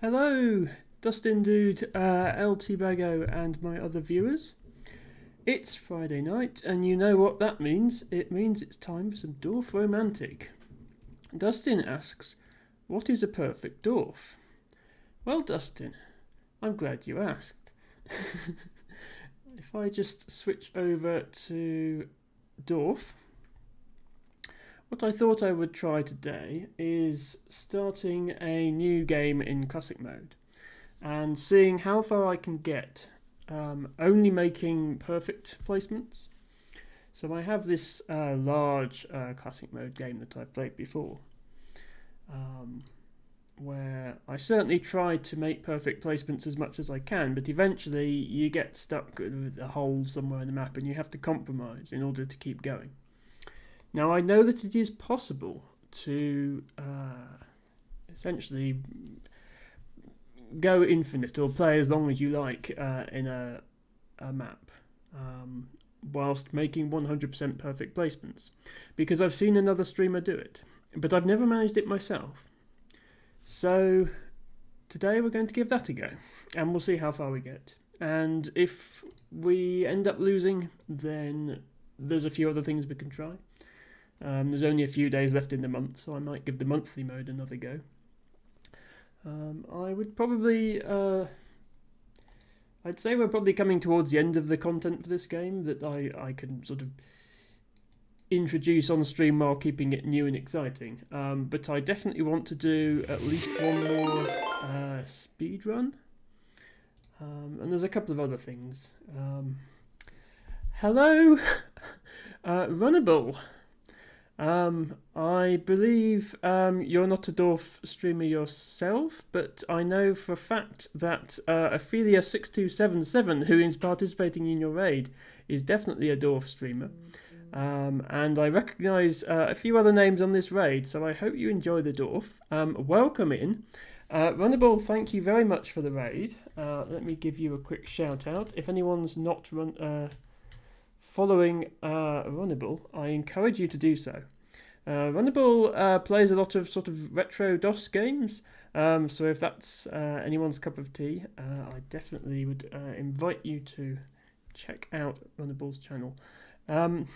Hello, Dustin Dude, LT Bago, and my other viewers. It's Friday night, and you know what that means. It means it's time for some Dorf Romantic. Dustin asks, what is a perfect Dorf? Well, Dustin, I'm glad you asked. If I just switch over to Dorf, what I thought I would try today is starting a new game in classic mode and seeing how far I can get, only making perfect placements. So I have this large classic mode game that I've played before, where I certainly try to make perfect placements as much as I can, but eventually you get stuck with a hole somewhere in the map and you have to compromise in order to keep going. Now I know that it is possible to essentially go infinite or play as long as you like in a map, whilst making 100% perfect placements, because I've seen another streamer do it, but I've never managed it myself. So today we're going to give that a go, and we'll see how far we get. And if we end up losing, then there's a few other things we can try. There's only a few days left in the month, so I might give the monthly mode another go. I would probably, I'd say we're probably coming towards the end of the content for this game that I can sort of introduce on stream while keeping it new and exciting. But I definitely want to do at least one more speed run. And there's a couple of other things. Hello, Runnable. I believe you're not a Dorf streamer yourself, but I know for a fact that Ophelia6277, who is participating in your raid, is definitely a Dorf streamer. And I recognise a few other names on this raid, so I hope you enjoy the Dorf. Welcome in. Runnable, thank you very much for the raid. Let me give you a quick shout out. If anyone's not following Runnable, I encourage you to do so. Runnable plays a lot of sort of retro DOS games, so if that's anyone's cup of tea, I definitely would invite you to check out Runnable's channel. Hello,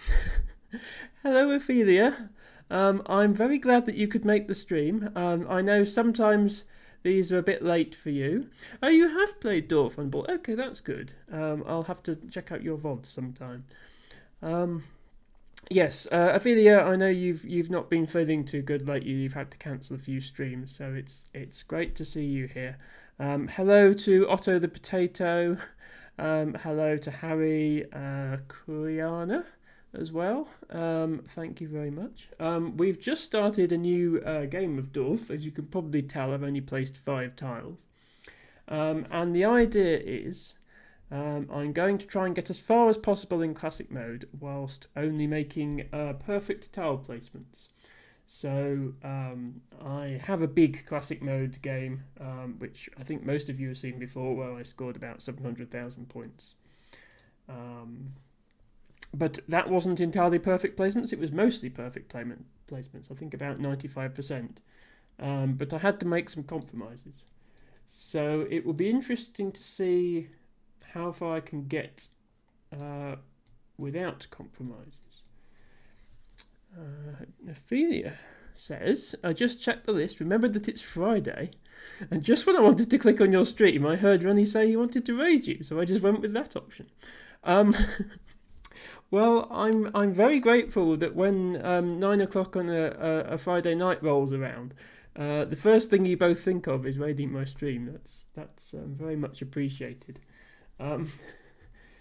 Ophelia. I'm very glad that you could make the stream. I know sometimes these are a bit late for you. Oh, you have played Dorf Runnable. Okay, that's good. I'll have to check out your VODs sometime. Yes, Ophelia, I know you've not been feeling too good lately. You've had to cancel a few streams, so it's great to see you here. Hello to Otto the Potato. Hello to Harry Kuriana as well. Thank you very much. We've just started a new game of Dorf. As you can probably tell, I've only placed 5 tiles. And the idea is I'm going to try and get as far as possible in classic mode whilst only making perfect tile placements. So I have a big classic mode game, which I think most of you have seen before, where I scored about 700,000 points. But that wasn't entirely perfect placements, it was mostly perfect placements, I think about 95%. But I had to make some compromises. So it will be interesting to see how far I can get without compromises. Ophelia says, I just checked the list, remembered that it's Friday, and just when I wanted to click on your stream, I heard Ronnie say he wanted to raid you, so I just went with that option. Well, I'm very grateful that when 9 o'clock on a Friday night rolls around, the first thing you both think of is raiding my stream. That's very much appreciated.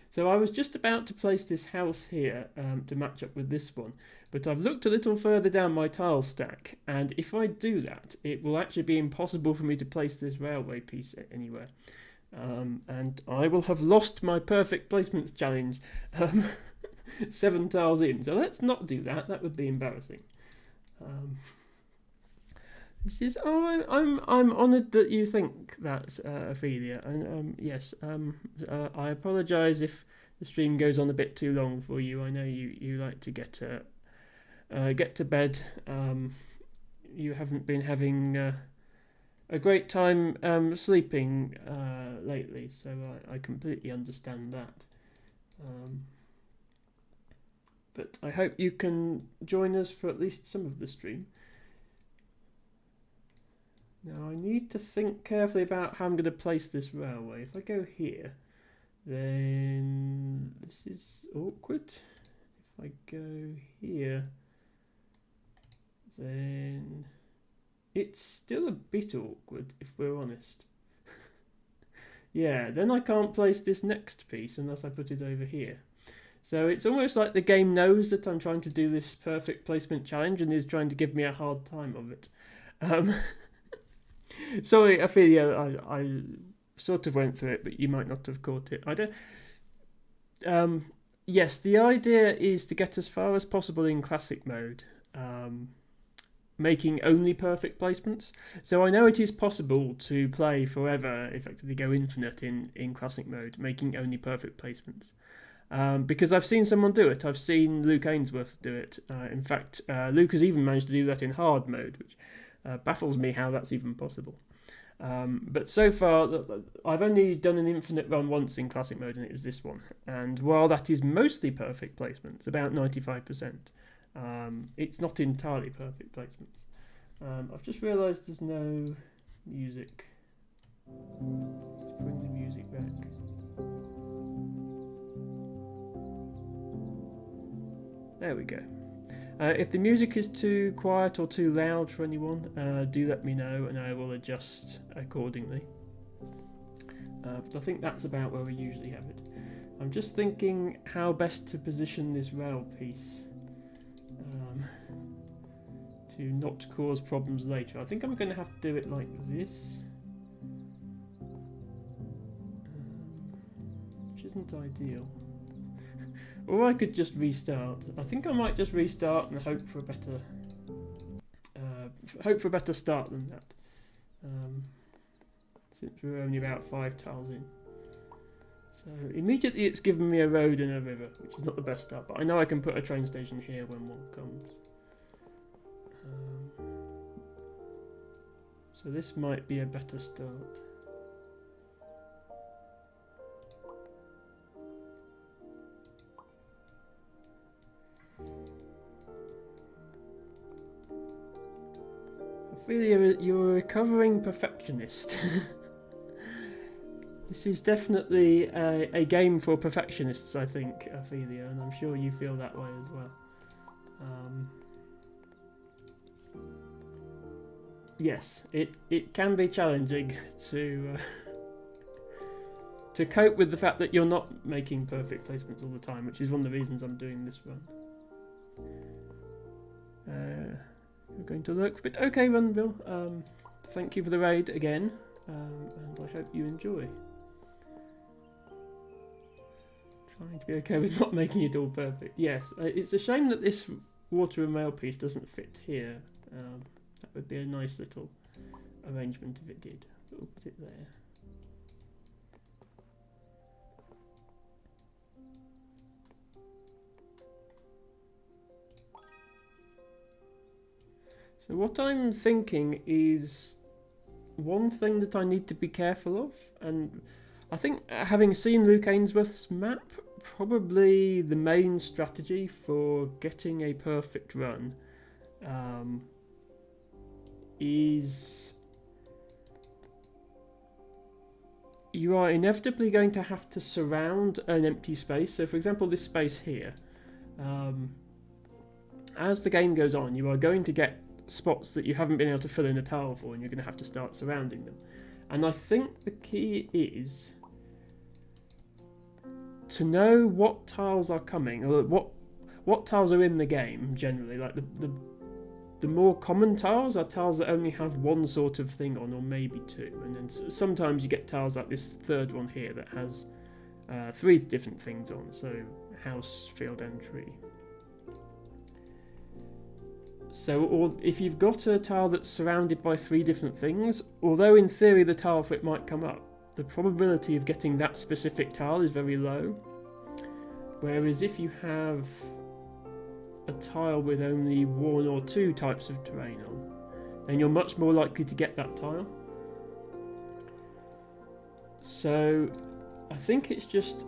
So I was just about to place this house here to match up with this one, but I've looked a little further down my tile stack, and if I do that, it will actually be impossible for me to place this railway piece anywhere. And I will have lost my perfect placements challenge 7 tiles in, so let's not do that. That would be embarrassing. This is I'm honoured that you think that, Ophelia, and yes, I apologise if the stream goes on a bit too long for you. I know you like to get to bed. You haven't been having a great time sleeping lately, so I completely understand that. But I hope you can join us for at least some of the stream. Now I need to think carefully about how I'm going to place this railway. If I go here, then this is awkward. If I go here, then it's still a bit awkward, if we're honest. Yeah, then I can't place this next piece unless I put it over here. So it's almost like the game knows that I'm trying to do this perfect placement challenge and is trying to give me a hard time of it. Sorry, Ophelia, I sort of went through it, but you might not have caught it. I don't. Yes, the idea is to get as far as possible in classic mode, making only perfect placements. So I know it is possible to play forever, effectively go infinite in classic mode, making only perfect placements. Because I've seen someone do it. I've seen Luke Ainsworth do it. In fact, Luke has even managed to do that in hard mode, which baffles me how that's even possible. But so far, I've only done an infinite run once in classic mode, and it was this one. And while that is mostly perfect placements, about 95%, it's not entirely perfect placements. I've just realised there's no music. Let's bring the music back. There we go. If the music is too quiet or too loud for anyone, do let me know and I will adjust accordingly. But I think that's about where we usually have it. I'm just thinking how best to position this rail piece to not cause problems later. I think I'm going to have to do it like this, which isn't ideal. Or I could just restart. I think I might just restart and hope for a better start than that. Since we're only about 5 tiles in. So immediately it's given me a road and a river, which is not the best start, but I know I can put a train station here when one comes. So this might be a better start. Ophelia, you're a recovering perfectionist. This is definitely a game for perfectionists, I think, Ophelia, and I'm sure you feel that way as well. Yes, it can be challenging to cope with the fact that you're not making perfect placements all the time, which is one of the reasons I'm doing this run. We're going to look, but okay, Runville. Thank you for the raid again, and I hope you enjoy. Trying to be okay with not making it all perfect. Yes, it's a shame that this water and rail piece doesn't fit here. That would be a nice little arrangement if it did. We'll put it there. So what I'm thinking is one thing that I need to be careful of, and I think having seen Luke Ainsworth's map, probably the main strategy for getting a perfect run is you are inevitably going to have to surround an empty space. So for example, this space here, as the game goes on, you are going to get spots that you haven't been able to fill in a tile for, and you're going to have to start surrounding them. And I think the key is to know what tiles are coming, or what tiles are in the game generally. Like the more common tiles are tiles that only have one sort of thing on, or maybe two, and then sometimes you get tiles like this third one here that has 3 different things on, so house, field and tree. So, or if you've got a tile that's surrounded by 3 different things, although in theory the tile for it might come up, the probability of getting that specific tile is very low. Whereas if you have a tile with only 1 or 2 types of terrain on, then you're much more likely to get that tile. So I think it's just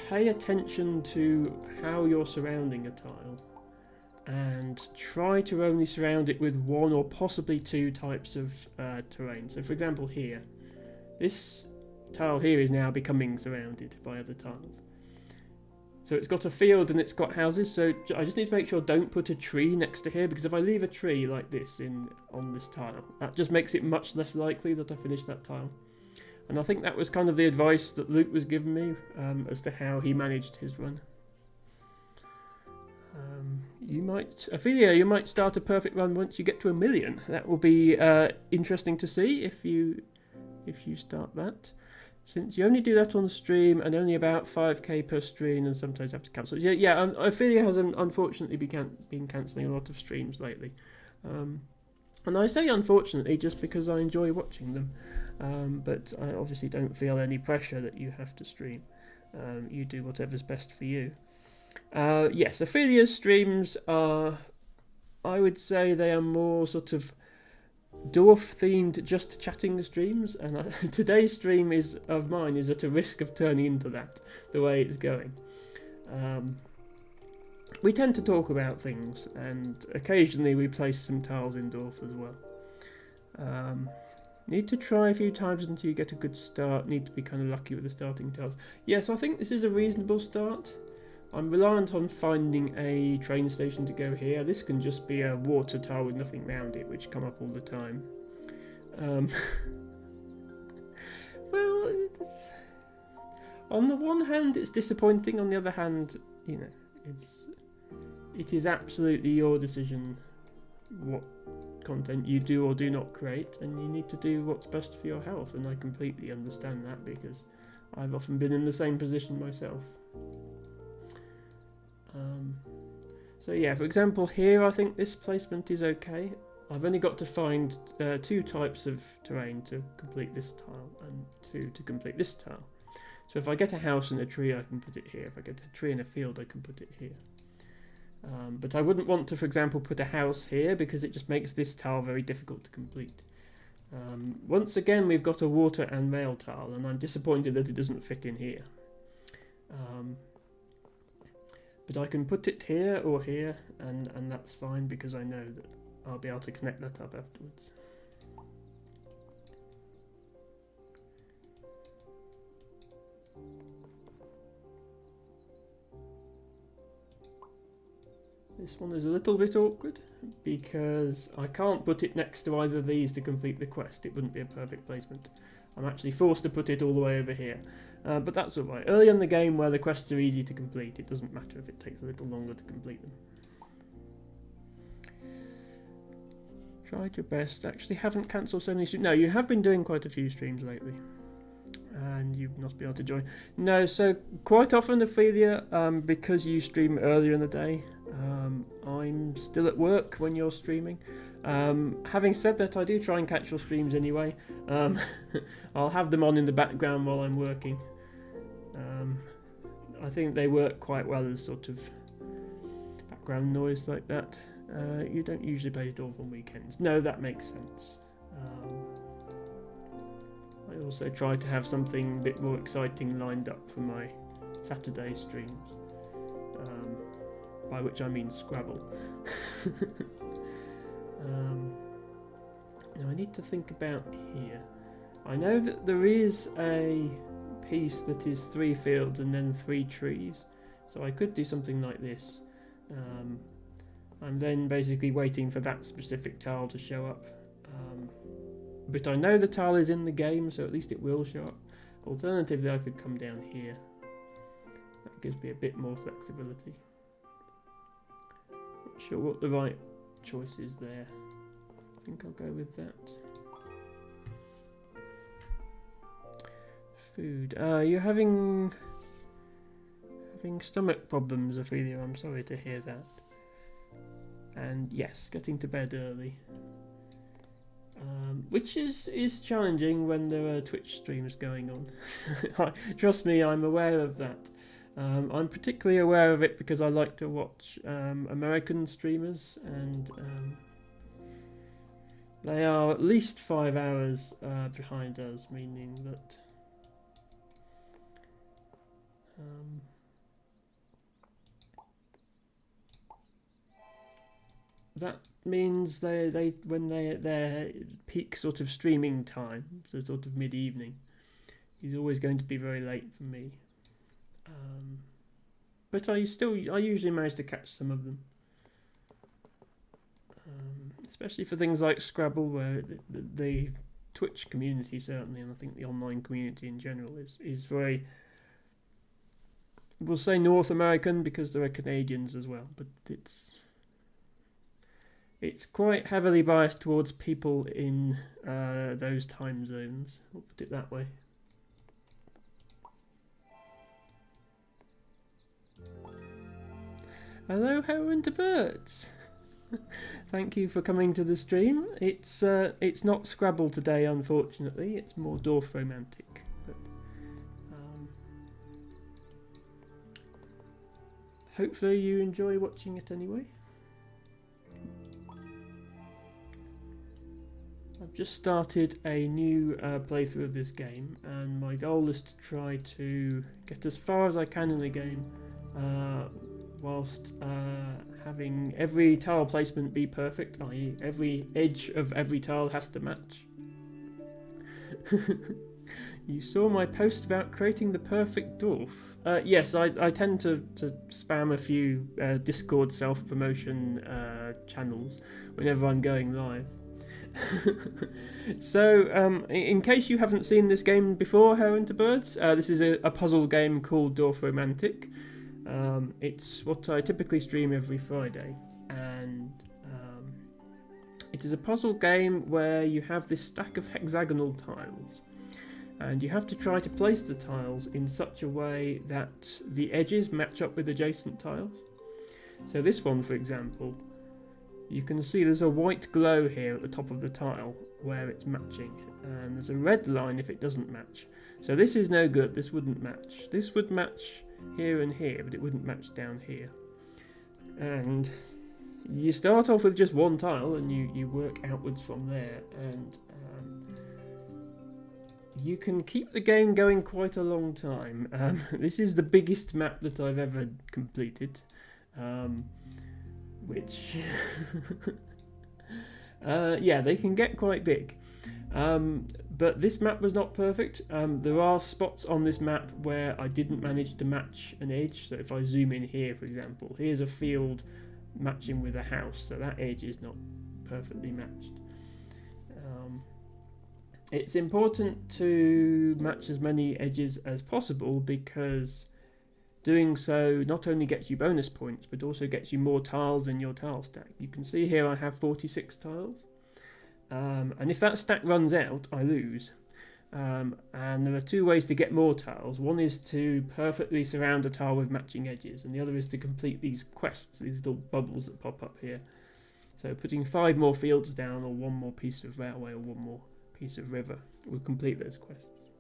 pay attention to how you're surrounding a tile and try to only surround it with one or possibly two types of terrain. So for example here, this tile here is now becoming surrounded by other tiles. So it's got a field and it's got houses, so I just need to make sure I don't put a tree next to here, because if I leave a tree like this on this tile, that just makes it much less likely that I finish that tile. And I think that was kind of the advice that Luke was giving me as to how he managed his run. Ophelia, you might start a perfect run once you get to 1 million. That will be interesting to see if you start that. Since you only do that on the stream and only about 5k per stream and sometimes have to cancel. Yeah, Ophelia has unfortunately been cancelling a lot of streams lately. And I say unfortunately just because I enjoy watching them. But I obviously don't feel any pressure that you have to stream. You do whatever's best for you. Yes, Ophelia's streams are, I would say they are more sort of dorf themed, just chatting streams, and today's stream of mine is at a risk of turning into that, the way it's going. We tend to talk about things, and occasionally we place some tiles in dorf as well. Need to try a few times until you get a good start. Need to be kind of lucky with the starting tiles. Yeah, so I think this is a reasonable start. I'm reliant on finding a train station to go here. This can just be a water tile with nothing around it, which come up all the time. Well, on the one hand, it's disappointing. On the other hand, you know, it is absolutely your decision what content you do or do not create, and you need to do what's best for your health. And I completely understand that because I've often been in the same position myself. So yeah, for example here I think this placement is okay. I've only got to find 2 types of terrain to complete this tile and 2 to complete this tile. So if I get a house and a tree I can put it here. If I get a tree and a field I can put it here. But I wouldn't want to, for example, put a house here because it just makes this tile very difficult to complete. Once again we've got a water and rail tile and I'm disappointed that it doesn't fit in here. But I can put it here or here, and that's fine because I know that I'll be able to connect that up afterwards. This one is a little bit awkward because I can't put it next to either of these to complete the quest. It wouldn't be a perfect placement. I'm actually forced to put it all the way over here. But that's alright. Early in the game where the quests are easy to complete, it doesn't matter if it takes a little longer to complete them. Tried your best. Actually haven't cancelled so many streams. No, you have been doing quite a few streams lately. And you've not been able to join. No, so quite often, Ophelia, because you stream earlier in the day, I'm still at work when you're streaming. Having said that, I do try and catch your streams anyway. I'll have them on in the background while I'm working. I think they work quite well as sort of background noise like that. You don't usually play Dorf on weekends. No, that makes sense. I also try to have something a bit more exciting lined up for my Saturday streams. By which I mean Scrabble. Now I need to think about here. I know that there is a piece that is 3 fields and then 3 trees. So I could do something like this. I'm then basically waiting for that specific tile to show up. But I know the tile is in the game, so at least it will show up. Alternatively, I could come down here. That gives me a bit more flexibility. Not sure what the right choice is there. I think I'll go with that. Food. You're having stomach problems, Ophelia. I'm sorry to hear that. And yes, getting to bed early. Which is challenging when there are Twitch streams going on. Trust me, I'm aware of that. I'm particularly aware of it because I like to watch American streamers, and they are at least 5 hours behind us, meaning that that means they when they at their peak sort of streaming time, so sort of mid-evening, he's always going to be very late for me. But I usually manage to catch some of them, especially for things like Scrabble, where the Twitch community certainly, and I think the online community in general is very, we'll say North American because there are Canadians as well, but it's quite heavily biased towards people in those time zones. I'll put it that way. Hello, Heron to Birds. Thank you for coming to the stream. It's not Scrabble today, unfortunately. It's more Dorf romantic. But hopefully you enjoy watching it anyway. I've just started a new playthrough of this game, and my goal is to try to get as far as I can in the game, whilst having every tile placement be perfect, i.e. every edge of every tile has to match. You saw my post about creating the perfect dwarf. Yes, I tend to spam a few Discord self-promotion channels whenever I'm going live. So, in case you haven't seen this game before, Heron to Birds, this is a puzzle game called Dorf Romantic. It's what I typically stream every Friday, and it is a puzzle game where you have this stack of hexagonal tiles, and you have to try to place the tiles in such a way that the edges match up with adjacent tiles. So this one, for example, you can see there's a white glow here at the top of the tile where it's matching, and there's a red line if it doesn't match. So this is no good, this wouldn't match. This would match here and here, but it wouldn't match down here. And you start off with just one tile and you work outwards from there, and you can keep the game going quite a long time. This is the biggest map that I've ever completed, which yeah, they can get quite big. But this map was not perfect. There are spots on this map where I didn't manage to match an edge. So if I zoom in here, for example, here's a field matching with a house, so that edge is not perfectly matched. It's important to match as many edges as possible, because doing so not only gets you bonus points, but also gets you more tiles in your tile stack. You can see here I have 46 tiles. And if that stack runs out, I lose. And there are two ways to get more tiles. One is to perfectly surround a tile with matching edges, and the other is to complete these quests, these little bubbles that pop up here. So putting 5 more fields down, or 1 more piece of railway, or 1 more piece of river will complete those quests.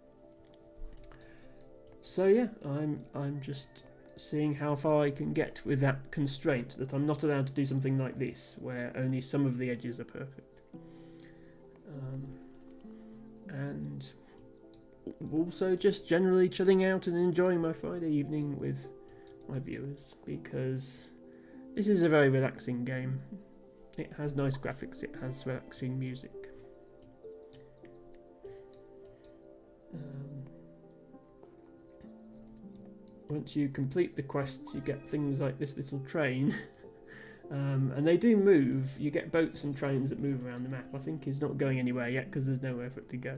So yeah, I'm just seeing how far I can get with that constraint, that I'm not allowed to do something like this, where only some of the edges are perfect. And also just generally chilling out and enjoying my Friday evening with my viewers, because this is a very relaxing game. It has nice graphics, it has relaxing music. Once you complete the quests, you get things like this little train. And they do move. You get boats and trains that move around the map. I think it's not going anywhere yet because there's nowhere for it to go.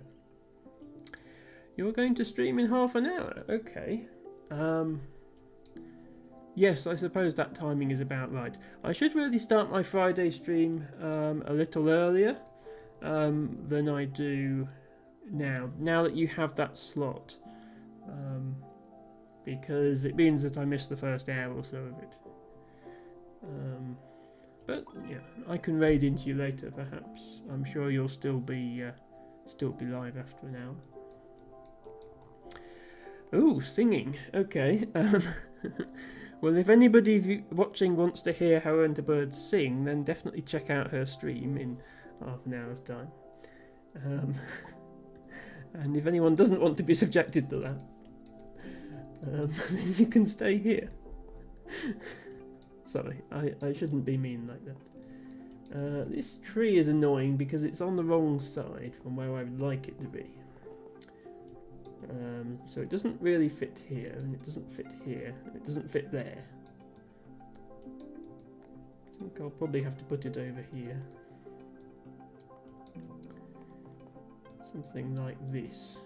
You're going to stream in half an hour? Okay. Yes, I suppose that timing is about right. I should really start my Friday stream a little earlier than I do now that you have that slot. Because it means that I miss the first hour or so of it. But yeah, I can raid into you later, perhaps. I'm sure you'll still be live after an hour. Ooh, singing. Okay. Well, if anybody watching wants to hear Heron to Birds sing, then definitely check out her stream in half an hour's time. And if anyone doesn't want to be subjected to that, then you can stay here. Sorry, I shouldn't be mean like that. This tree is annoying because it's on the wrong side from where I would like it to be. So it doesn't really fit here, and it doesn't fit here, and it doesn't fit there. I think I'll probably have to put it over here. Something like this.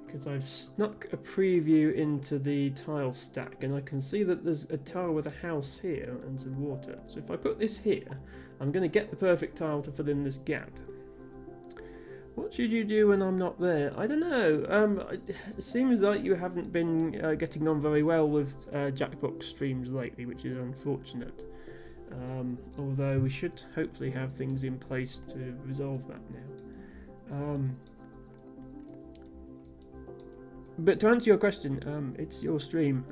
Because I've snuck a preview into the tile stack, and I can see that there's a tile with a house here and some water. So if I put this here, I'm going to get the perfect tile to fill in this gap. What should you do when I'm not there? I don't know. It seems like you haven't been getting on very well with Jackbox streams lately, which is unfortunate. Although we should hopefully have things in place to resolve that now. But to answer your question, it's your stream.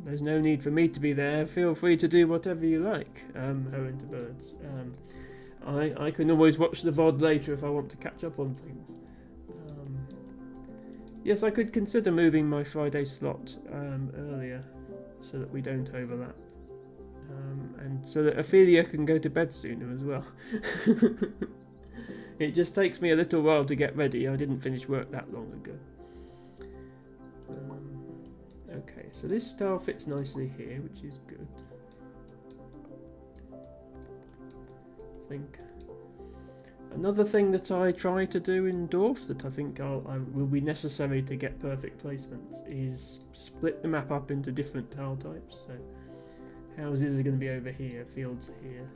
There's no need for me to be there. Feel free to do whatever you like, Owen to Birds. I can always watch the VOD later if I want to catch up on things. Yes, I could consider moving my Friday slot earlier so that we don't overlap. And so that Ophelia can go to bed sooner as well. It just takes me a little while to get ready. I didn't finish work that long ago. Okay, so this tile fits nicely here, which is good. I think another thing that I try to do in Dorf that I think I will be necessary to get perfect placements is split the map up into different tile types. So houses are going to be over here, fields here,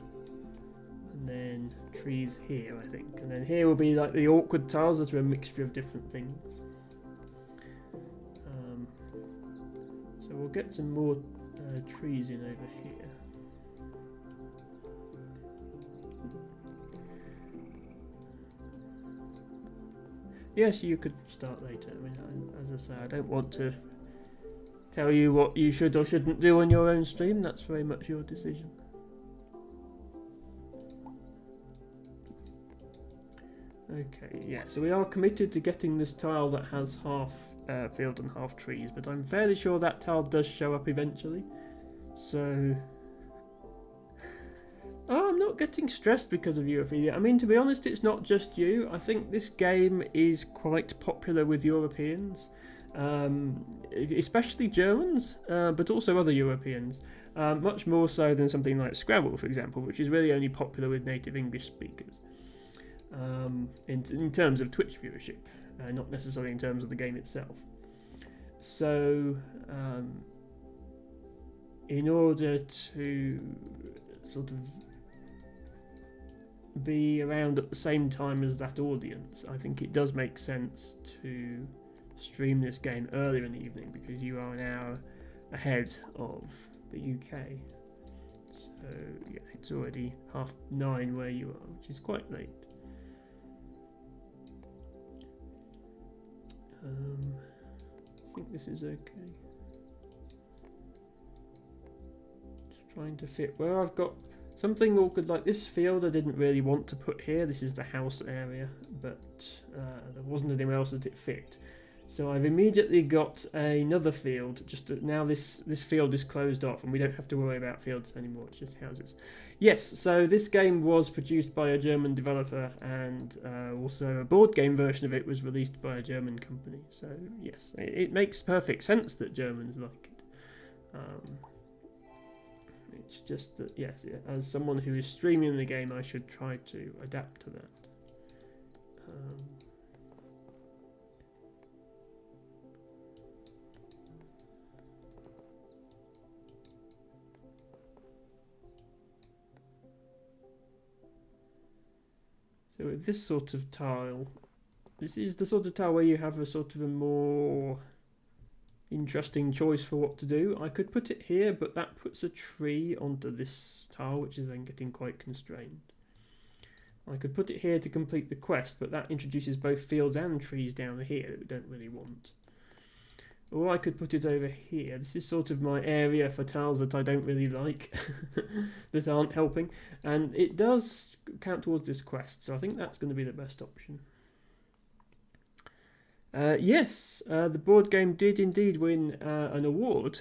and then trees here, I think. And then here will be like the awkward tiles that are a mixture of different things. So we'll get some more trees in over here. Yes, you could start later. I mean, as I say, I don't want to tell you what you should or shouldn't do on your own stream. That's very much your decision. Okay, yeah, so we are committed to getting this tile that has half field and half trees, but I'm fairly sure that tile does show up eventually. So I'm not getting stressed because of you, Ophelia. I mean, to be honest, it's not just you. I think this game is quite popular with Europeans, especially Germans, but also other Europeans. Much more so than something like Scrabble, for example, which is really only popular with native English speakers. In terms of Twitch viewership, not necessarily in terms of the game itself. So, in order to sort of be around at the same time as that audience, I think it does make sense to stream this game earlier in the evening because you are an hour ahead of the UK. So yeah, it's already 9:30 where you are, which is quite late. I think this is okay. Just trying to fit where I've got something awkward like this field I didn't really want to put here. This is the house area, but there wasn't anywhere else that it fit. So I've immediately got another field. Just now this field is closed off and we don't have to worry about fields anymore. It's just houses. Yes, so this game was produced by a German developer and also a board game version of it was released by a German company. So yes, it makes perfect sense that Germans like it. It's just that, yes, as someone who is streaming the game, I should try to adapt to that. So with this sort of tile, this is the sort of tile where you have a sort of a more interesting choice for what to do. I could put it here, but that puts a tree onto this tile, which is then getting quite constrained. I could put it here to complete the quest, but that introduces both fields and trees down here that we don't really want. Or I could put it over here. This is sort of my area for tiles that I don't really like, that aren't helping. And it does count towards this quest, so I think that's going to be the best option. Yes, the board game did indeed win an award.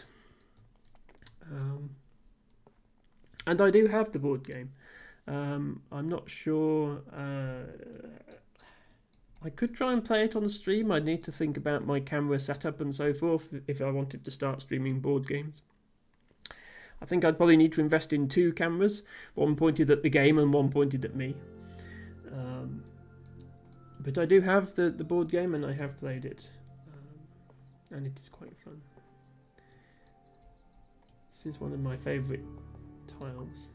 And I do have the board game. I'm not sure. I could try and play it on stream. I'd need to think about my camera setup and so forth if I wanted to start streaming board games. I think I'd probably need to invest in 2 cameras, one pointed at the game and one pointed at me. But I do have the board game and I have played it. And it is quite fun. This is one of my favourite tiles.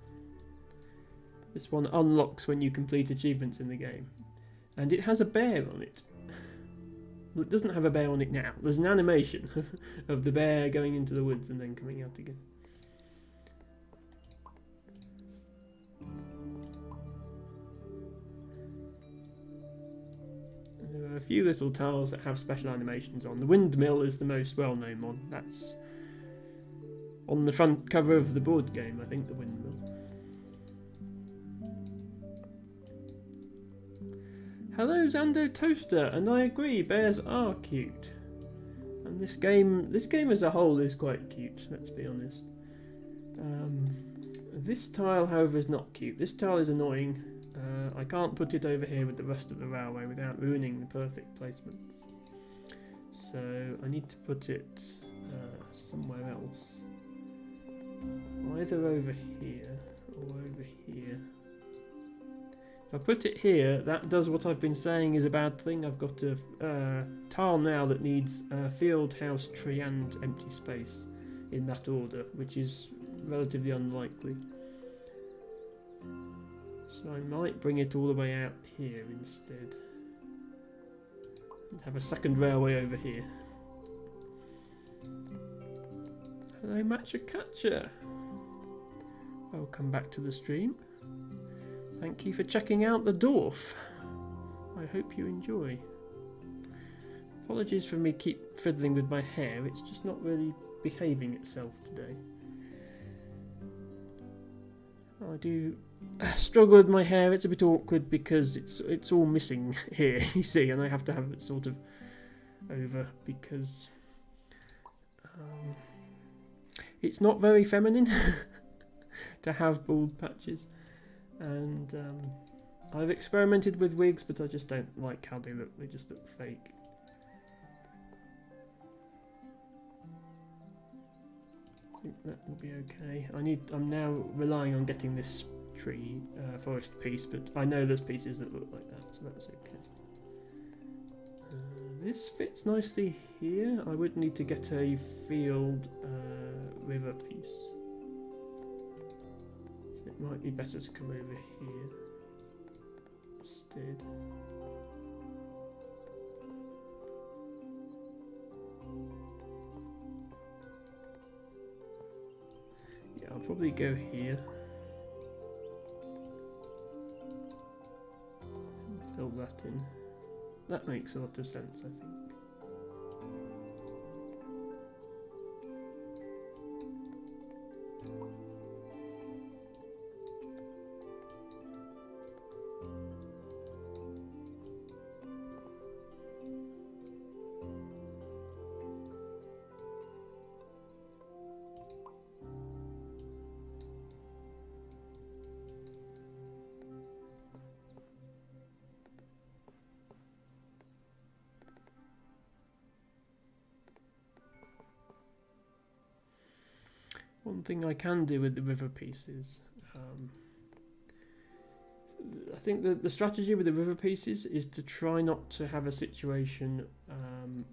This one unlocks when you complete achievements in the game. And it has a bear on it. Well, it doesn't have a bear on it now. There's an animation of the bear going into the woods and then coming out again. And there are a few little tiles that have special animations on. The windmill is the most well-known one. That's on the front cover of the board game, I think, the windmill. Hello Zando Toaster, and I agree, bears are cute. And this game as a whole is quite cute, let's be honest. This tile, however, is not cute. This tile is annoying. I can't put it over here with the rest of the railway without ruining the perfect placement. So I need to put it somewhere else. Either over here or over here. If I put it here, that does what I've been saying is a bad thing. I've got a tile now that needs field, house, tree and empty space in that order, which is relatively unlikely. So I might bring it all the way out here instead. And have a second railway over here. Hello Matcha Catcher. Welcome back to the stream. Thank you for checking out the dorf. I hope you enjoy. Apologies for me keep fiddling with my hair, it's just not really behaving itself today. I do struggle with my hair, it's a bit awkward because it's all missing here, you see, and I have to have it sort of over because it's not very feminine to have bald patches. And I've experimented with wigs, but I just don't like how they look. They just look fake. I think that will be okay. I'm now relying on getting this tree forest piece, but I know there's pieces that look like that, so that's okay. This fits nicely here. I would need to get a field river piece. It might be better to come over here instead. Yeah, I'll probably go here. Fill that in. That makes a lot of sense, I think. One thing I can do with the river pieces, I think the strategy with the river pieces is to try not to have a situation,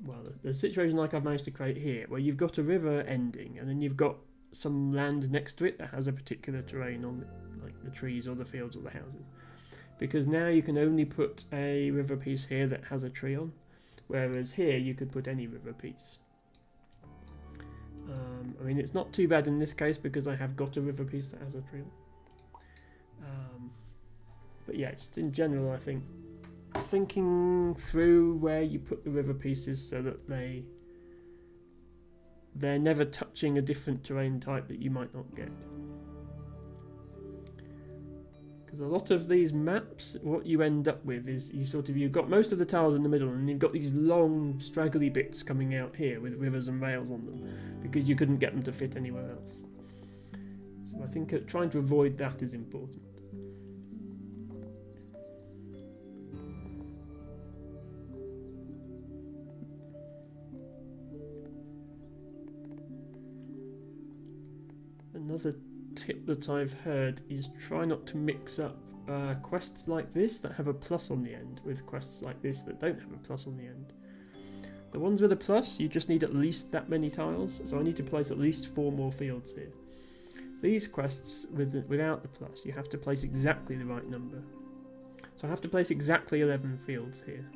well, the situation like I've managed to create here, where you've got a river ending and then you've got some land next to it that has a particular terrain on it, like the trees or the fields or the houses. Because now you can only put a river piece here that has a tree on, whereas here you could put any river piece. I mean, it's not too bad in this case because I have got a river piece that has a tree on. But yeah, just in general, I think thinking through where you put the river pieces so that they're never touching a different terrain type that you might not get. Because a lot of these maps, what you end up with is you've got most of the tiles in the middle and you've got these long straggly bits coming out here with rivers and rails on them because you couldn't get them to fit anywhere else. So I think trying to avoid that is important. Another tip that I've heard is try not to mix up quests like this that have a plus on the end with quests like this that don't have a plus on the end. The ones with a plus, you just need at least that many tiles, so I need to place at least 4 more fields here. These quests without the plus, you have to place exactly the right number. So I have to place exactly 11 fields here.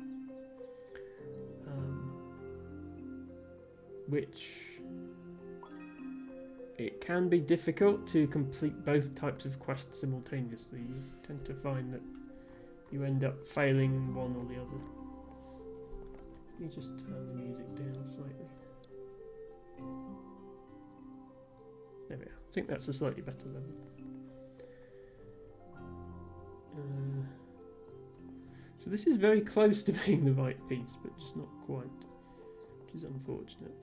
Which it can be difficult to complete both types of quests simultaneously. You tend to find that you end up failing one or the other. Let me just turn the music down slightly. There we are. I think that's a slightly better level. So this is very close to being the right piece, but just not quite, which is unfortunate.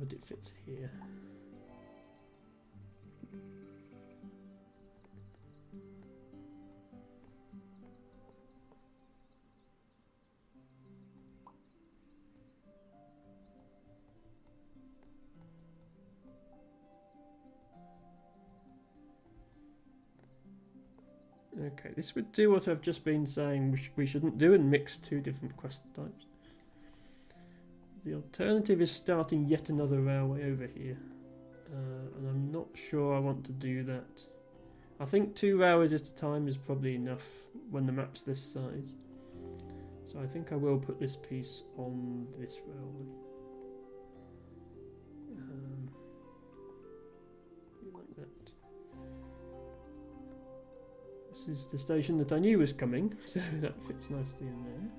But it fits here. Okay, this would do what I've just been saying we shouldn't do and mix 2 different quest types. The alternative is starting yet another railway over here, and I'm not sure I want to do that. I think 2 railways at a time is probably enough when the map's this size. So I think I will put this piece on this railway. Like that. This is the station that I knew was coming, so that fits nicely in there.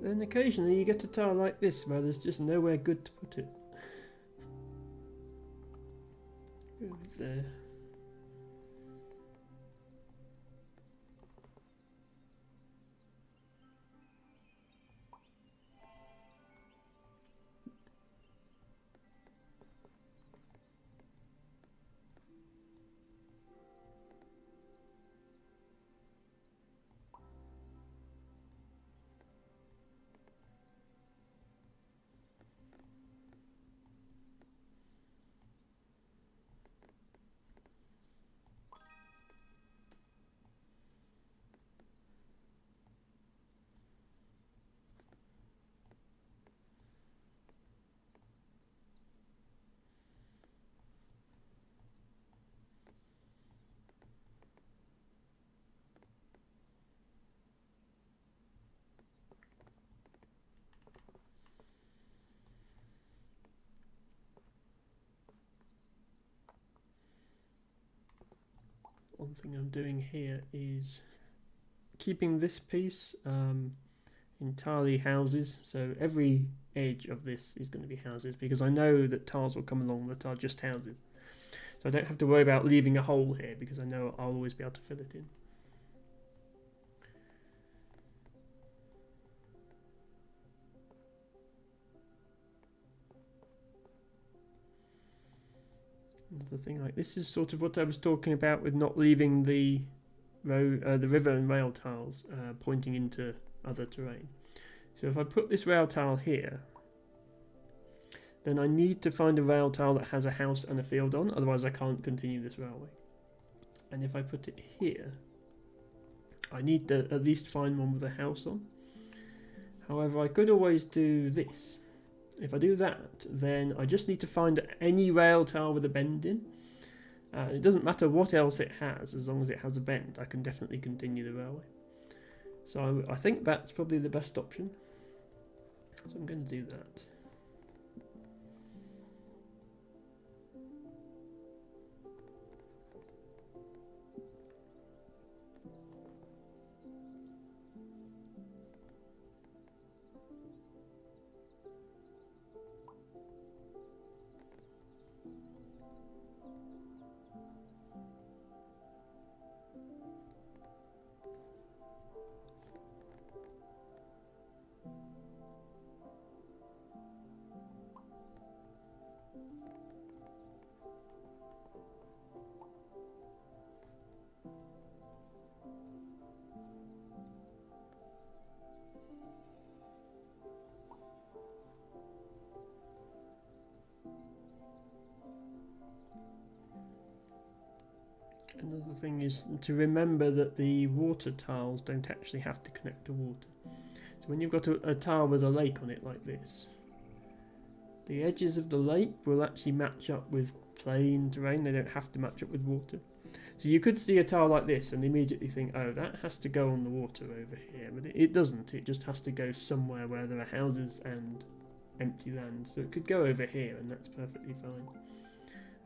Then occasionally you get a tile like this where there's just nowhere good to put it. Over there. One thing I'm doing here is keeping this piece entirely houses, so every edge of this is going to be houses because I know that tiles will come along that are just houses, so I don't have to worry about leaving a hole here because I know I'll always be able to fill it in. Another thing like this is sort of what I was talking about with not leaving the river and rail tiles pointing into other terrain. So if I put this rail tile here, then I need to find a rail tile that has a house and a field on, otherwise I can't continue this railway. And if I put it here, I need to at least find one with a house on. However, I could always do this. If I do that, then I just need to find any rail tile with a bend in. It doesn't matter what else it has, as long as it has a bend, I can definitely continue the railway. So I think that's probably the best option. So I'm going to do that. Another thing is to remember that the water tiles don't actually have to connect to water. So when you've got a tile with a lake on it like this, the edges of the lake will actually match up with plain terrain. They don't have to match up with water. So you could see a tile like this and immediately think, oh, that has to go on the water over here. But it doesn't. It just has to go somewhere where there are houses and empty land. So it could go over here and that's perfectly fine.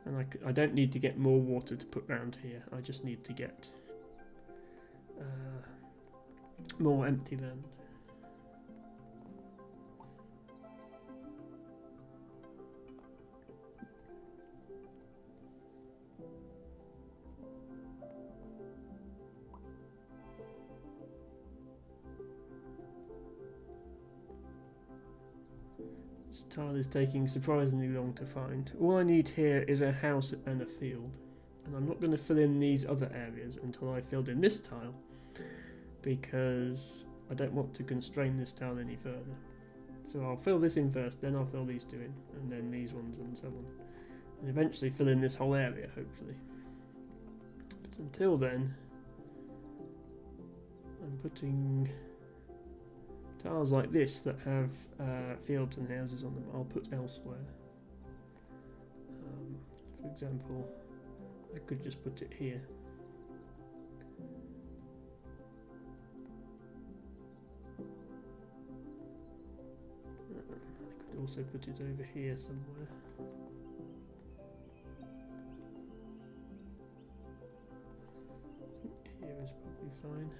And I don't need to get more water to put round here. I just need to get more empty land. This tile is taking surprisingly long to find. All I need here is a house and a field. And I'm not going to fill in these other areas until I filled in this tile, because I don't want to constrain this tile any further. So I'll fill this in first, then I'll fill these two in, and then these ones and so on. And eventually fill in this whole area, hopefully. But until then, I'm putting tiles like this that have fields and houses on them, I'll put elsewhere. For example, I could just put it here. I could also put it over here somewhere. Here is probably fine.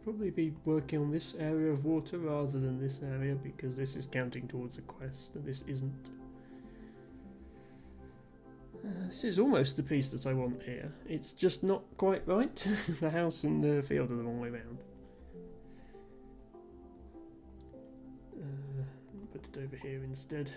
Probably be working on this area of water rather than this area, because this is counting towards the quest and this isn't. This is almost the piece that I want here. It's just not quite right. The house and the field are the wrong way around. Put it over here instead.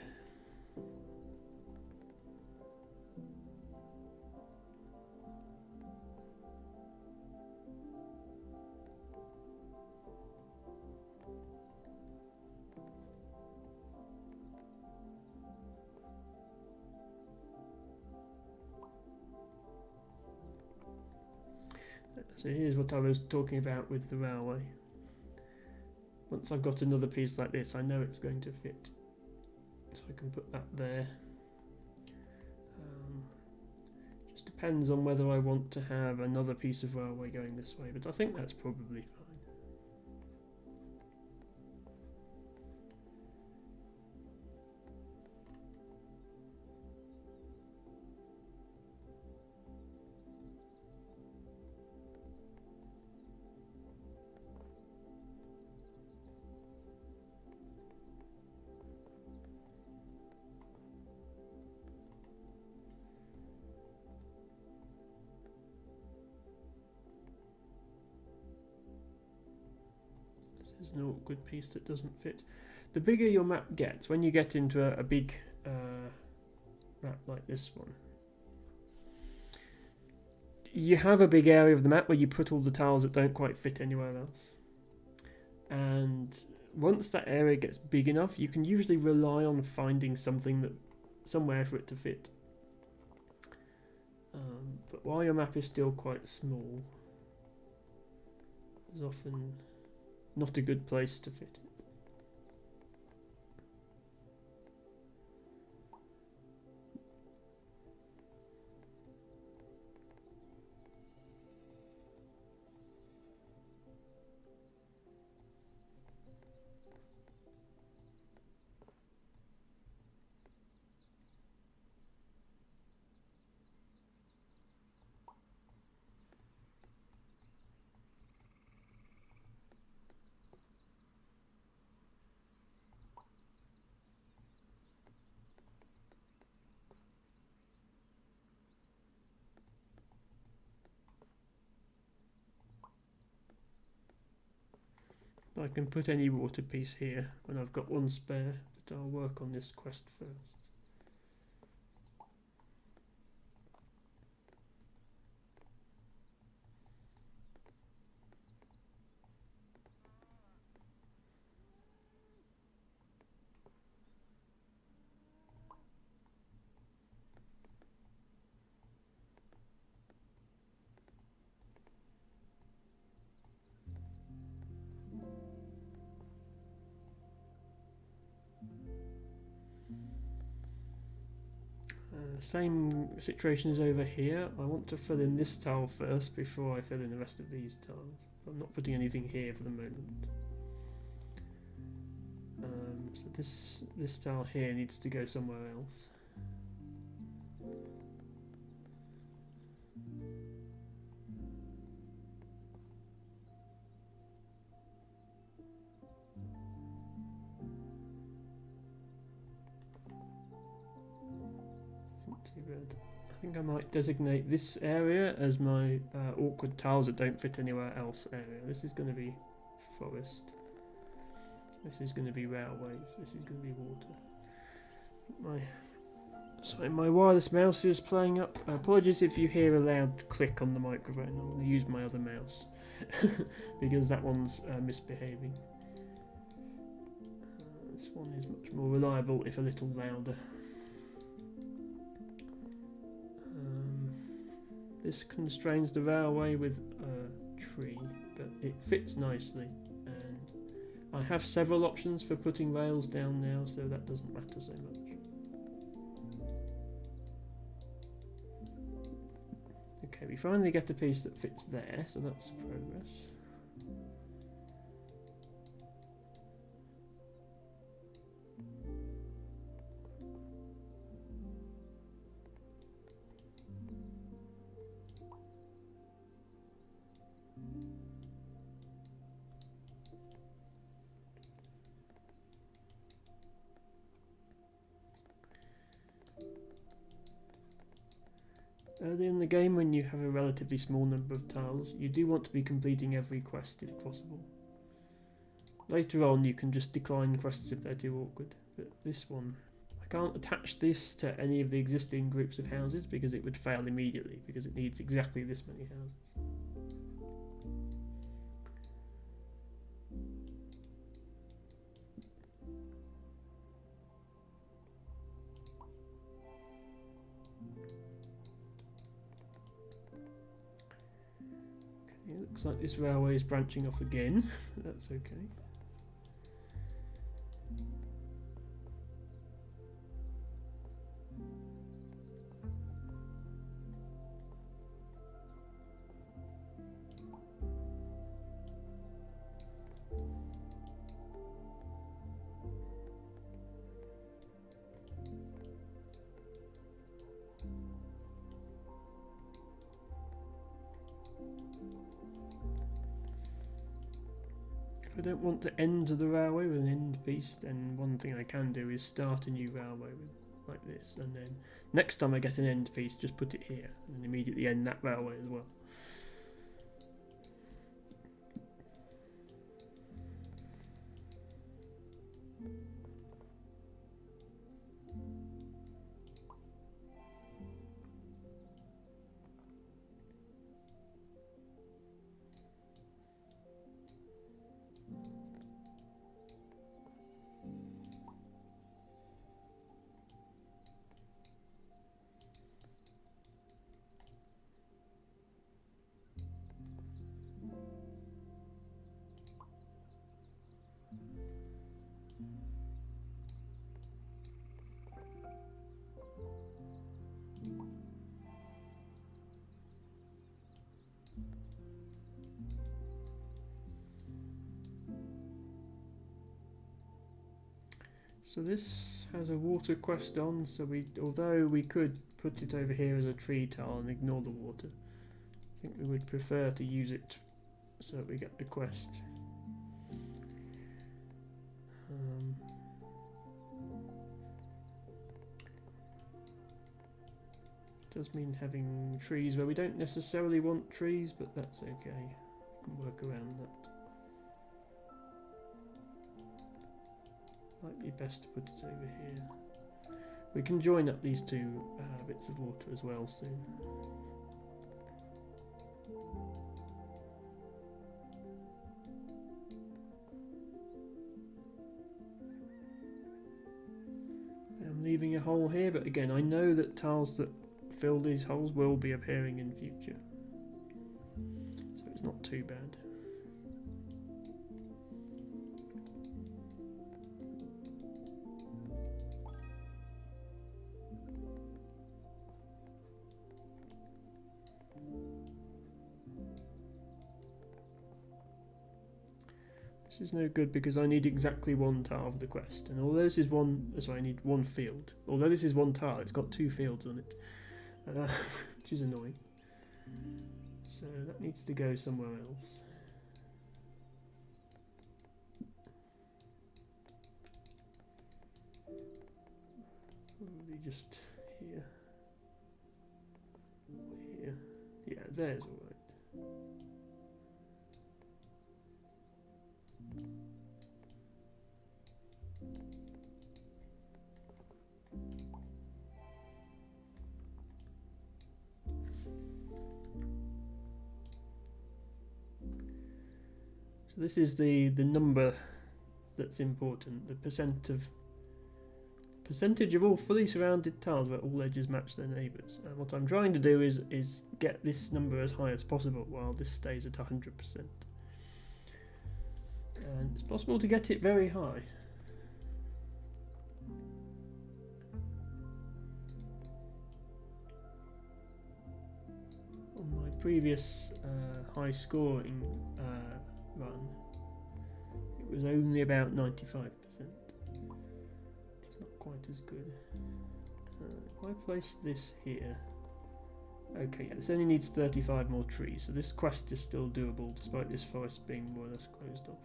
So here's what I was talking about with the railway. Once I've got another piece like this, I know it's going to fit. So I can put that there. Just depends on whether I want to have another piece of railway going this way, but I think that's probably fine. This is an awkward piece that doesn't fit. The bigger your map gets, when you get into a big map like this one, you have a big area of the map where you put all the tiles that don't quite fit anywhere else. And once that area gets big enough, you can usually rely on finding somewhere for it to fit. But while your map is still quite small, there's often not a good place to fit it. I can put any water piece here when I've got one spare, but I'll work on this quest first. Same situation as over here. I want to fill in this tile first before I fill in the rest of these tiles. I'm not putting anything here for the moment. So this tile here needs to go somewhere else. I think I might designate this area as my awkward tiles that don't fit anywhere else area. This is going to be forest. This is going to be railways. This is going to be water. My wireless mouse is playing up. Apologies if you hear a loud click on the microphone. I'm going to use my other mouse because that one's misbehaving. This one is much more reliable if a little louder. This constrains the railway with a tree, but it fits nicely, and I have several options for putting rails down now, so that doesn't matter so much. Okay, we finally get a piece that fits there, so that's progress. Early in the game, when you have a relatively small number of tiles, you do want to be completing every quest if possible. Later on, you can just decline quests if they're too awkward, but this one, I can't attach this to any of the existing groups of houses because it would fail immediately because it needs exactly this many houses. It looks like this railway is branching off again, but that's okay. If I don't want to end the railway with an end piece, then one thing I can do is start a new railway with like this, and then next time I get an end piece, just put it here, and immediately end that railway as well. So this has a water quest on, so although we could put it over here as a tree tile and ignore the water, I think we would prefer to use it so that we get the quest. Does mean having trees where we don't necessarily want trees, but that's okay. We can work around that. Might be best to put it over here. We can join up these two bits of water as well soon. I'm leaving a hole here, but again, I know that tiles that fill these holes will be appearing in future, so it's not too bad. This is no good because I need exactly one tile of the quest, and although this is one, sorry, I need one field. Although this is one tile, it's got two fields on it, which is annoying. So that needs to go somewhere else. Probably just here. Here. Yeah, there's all right. So this is the number that's important, the percentage of all fully surrounded tiles where all edges match their neighbours. And what I'm trying to do is get this number as high as possible while this stays at 100%. And it's possible to get it very high. On my previous high scoring run, it was only about 95%, which is not quite as good. If I place this here, okay, yeah, this only needs 35 more trees, so this quest is still doable despite this forest being more or less closed off.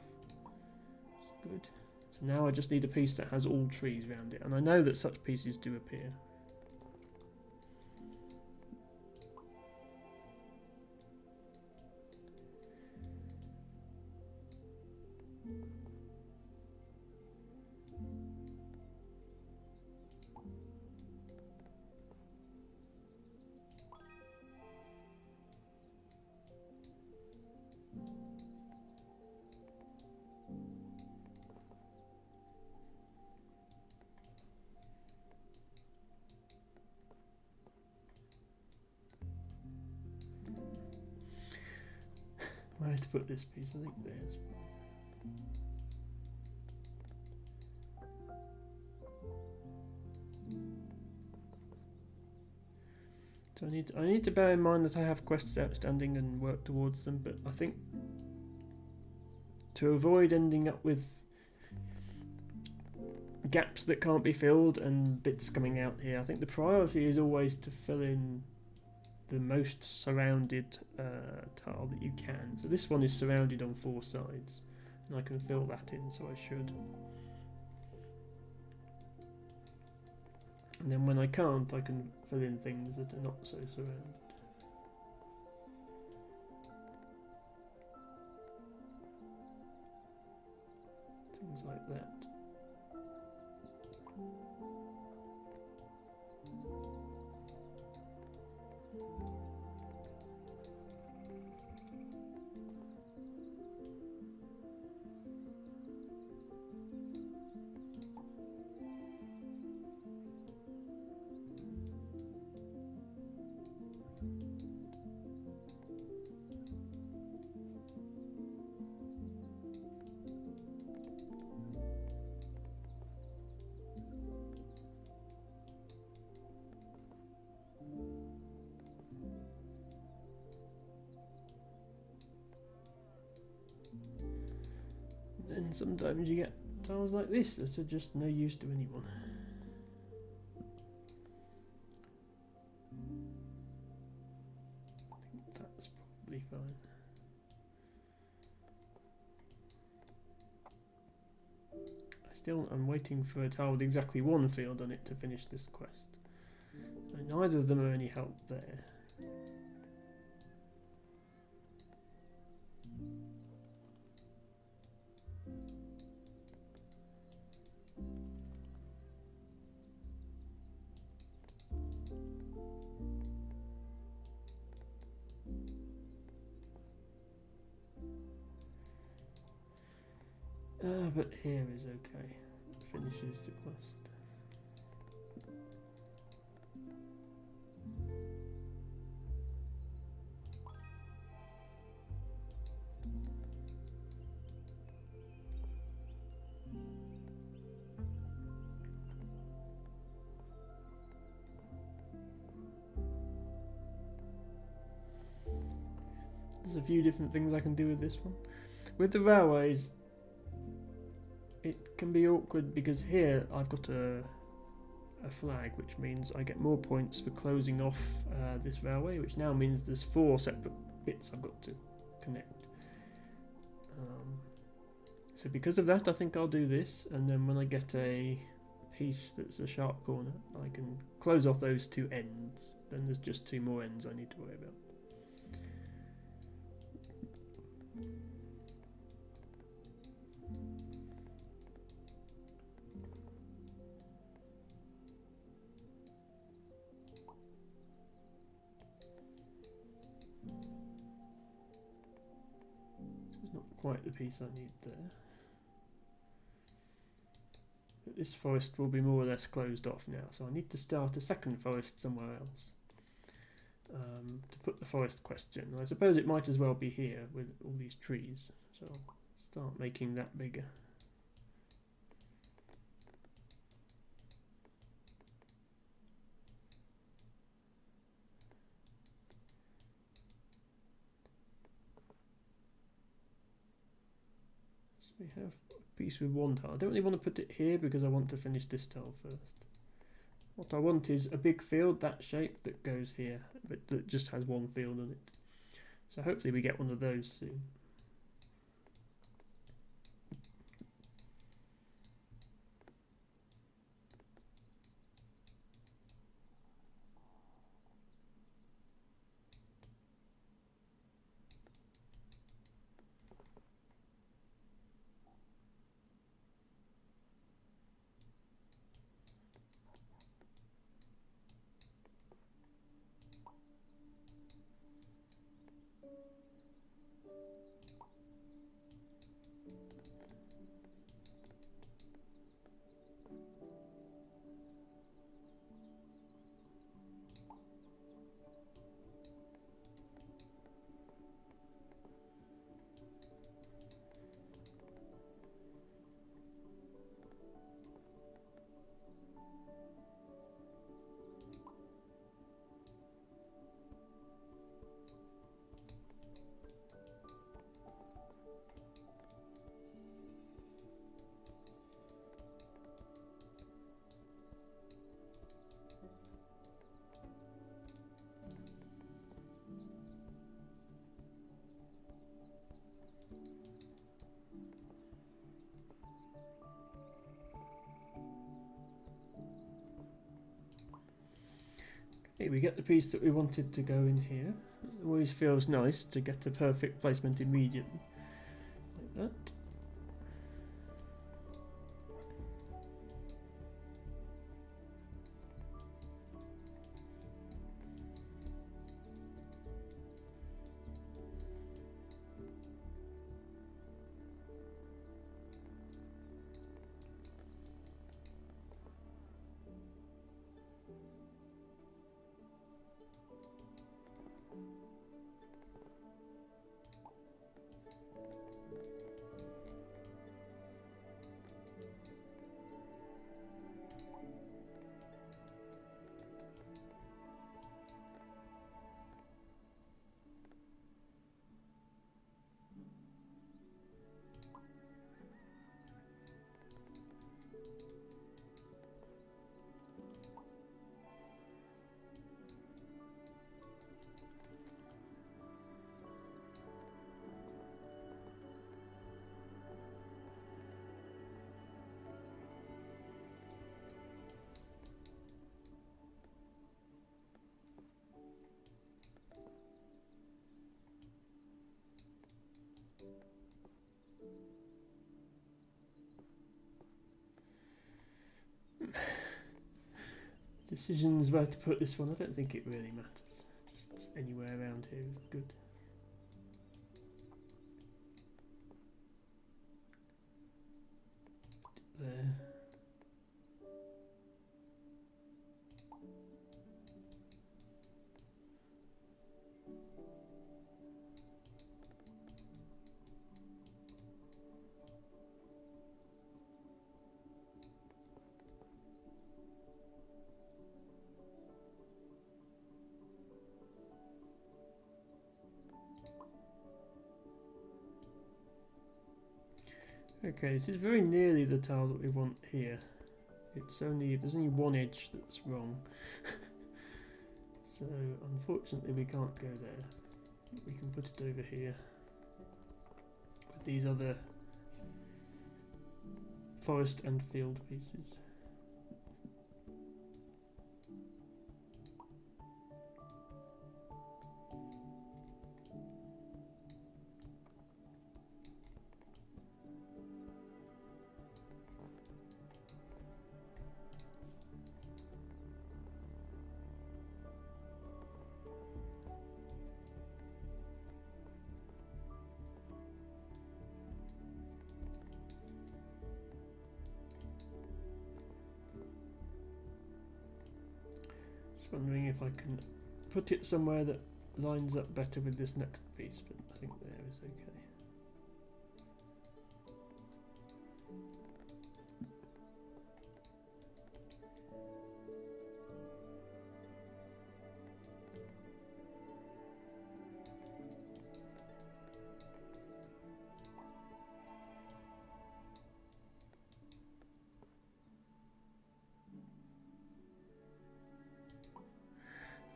Good. So now I just need a piece that has all trees around it, and I know that such pieces do appear. Where to put this piece? I think there's. So I need to bear in mind that I have quests outstanding and work towards them, but I think to avoid ending up with gaps that can't be filled and bits coming out here, I think the priority is always to fill in the most surrounded tile that you can. So this one is surrounded on 4 sides, and I can fill that in, so I should. And then when I can't, I can fill in things that are not so surrounded. Things like that. And sometimes you get tiles like this that are just no use to anyone. I think that's probably fine. I'm waiting for a tile with exactly 1 field on it to finish this quest. And neither of them are any help there. but here is okay. Finishes the quest. There's a few different things I can do with this one. With the railways, it can be awkward because here I've got a flag, which means I get more points for closing off this railway, which now means there's 4 separate bits I've got to connect. So because of that, I think I'll do this, and then when I get a piece that's a sharp corner, I can close off those 2 ends. Then there's just 2 more ends I need to worry about. It's not quite the piece I need there. But this forest will be more or less closed off now, so I need to start a second forest somewhere else to put the forest quest in. I suppose it might as well be here with all these trees, so I'll start making that bigger. So we have a piece with 1 tile. I don't really want to put it here because I want to finish this tile first. What I want is a big field, that shape, that goes here, but that just has 1 field on it. So hopefully we get one of those soon. Okay, we get the piece that we wanted to go in here. It always feels nice to get the perfect placement immediately, like that. Decisions where to put this one, I don't think it really matters. Just anywhere around here is good. Okay, this is very nearly the tile that we want here. There's only one edge that's wrong. So unfortunately we can't go there. We can put it over here with these other forest and field pieces. Wondering if I can put it somewhere that lines up better with this next piece, but I think there is okay.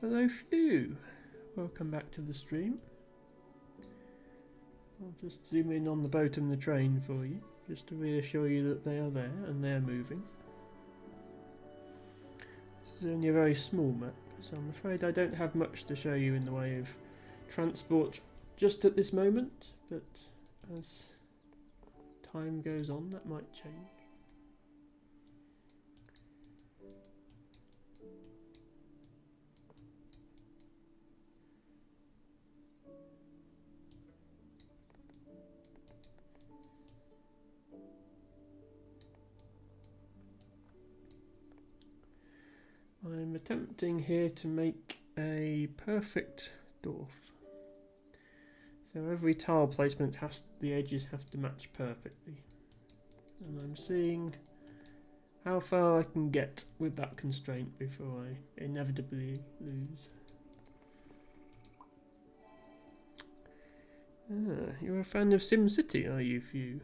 Hello Few! Welcome back to the stream. I'll just zoom in on the boat and the train for you, just to reassure you that they are there and they're moving. This is only a very small map, so I'm afraid I don't have much to show you in the way of transport just at this moment, but as time goes on that might change. I'm attempting here to make a perfect dorf. So every tile placement the edges have to match perfectly. And I'm seeing how far I can get with that constraint before I inevitably lose. Ah, you're a fan of SimCity, are you, Few?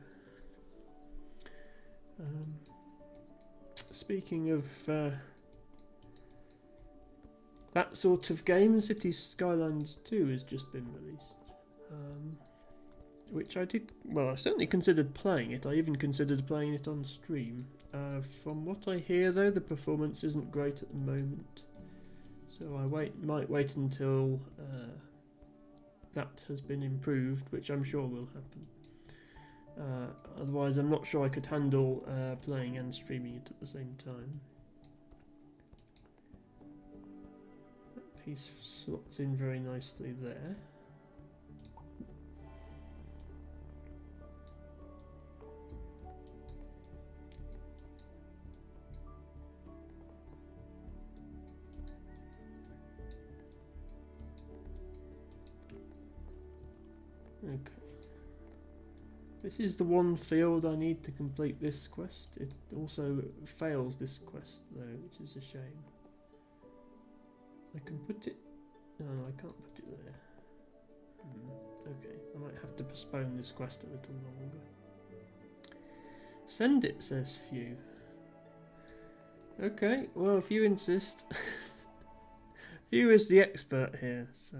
Speaking of that sort of game, Cities Skylines 2 has just been released, which I did, well, I certainly considered playing it. I even considered playing it on stream. From what I hear though, the performance isn't great at the moment, so I might wait until that has been improved, which I'm sure will happen. Otherwise I'm not sure I could handle playing and streaming it at the same time. Piece slots in very nicely there. Okay. This is the one field I need to complete this quest. It also fails this quest though, which is a shame. I can put it... No, I can't put it there. Okay, I might have to postpone this quest a little longer. Send it, says Few. Okay, well, if you insist. Few is the expert here, so...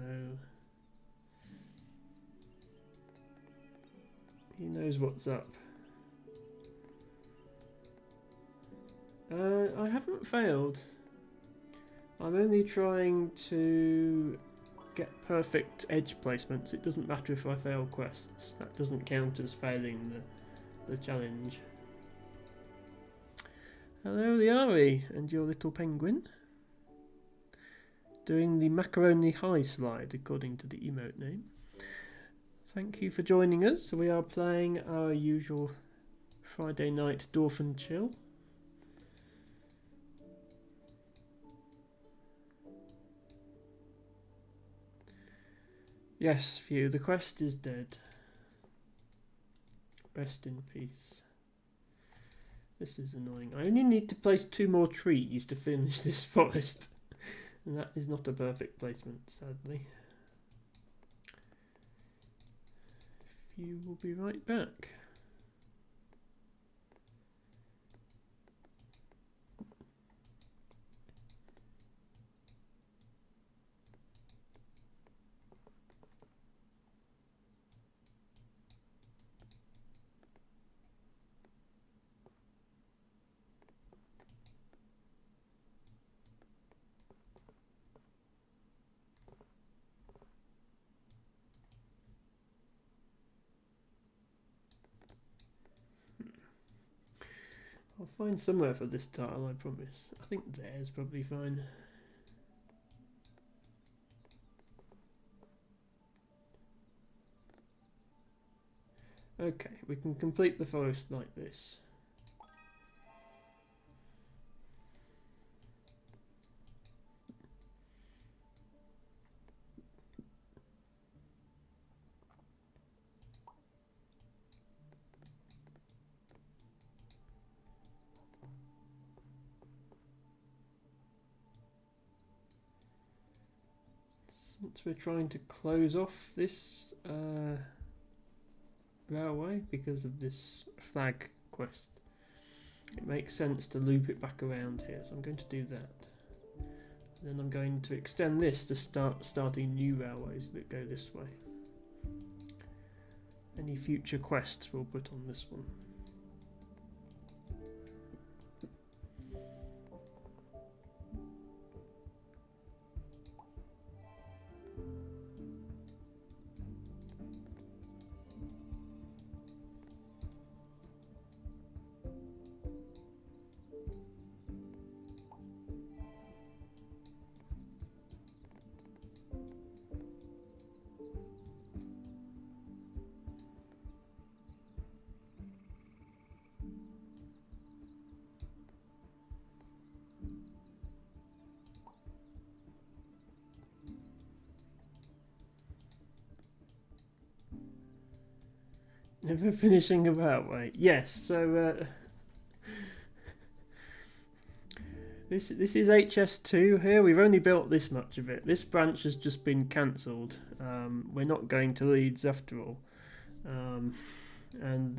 he knows what's up. I haven't failed. I'm only trying to get perfect edge placements. It doesn't matter if I fail quests. That doesn't count as failing the challenge. Hello, Liari, and your little penguin. Doing the macaroni high slide according to the emote name. Thank you for joining us. We are playing our usual Friday night Dorf and Chill. Yes, Few, the quest is dead. Rest in peace. This is annoying. I only need to place 2 more trees to finish this forest. And that is not a perfect placement, sadly. Few will be right back. I'll find somewhere for this tile, I promise. I think there's probably fine. Okay, we can complete the forest like this. Since we're trying to close off this railway because of this flag quest, it makes sense to loop it back around here, so I'm going to do that. Then I'm going to extend this to starting new railways that go this way. Any future quests we'll put on this one. Never finishing a railway. Yes, so this is HS2 here. We've only built this much of it. This branch has just been cancelled. We're not going to Leeds after all. And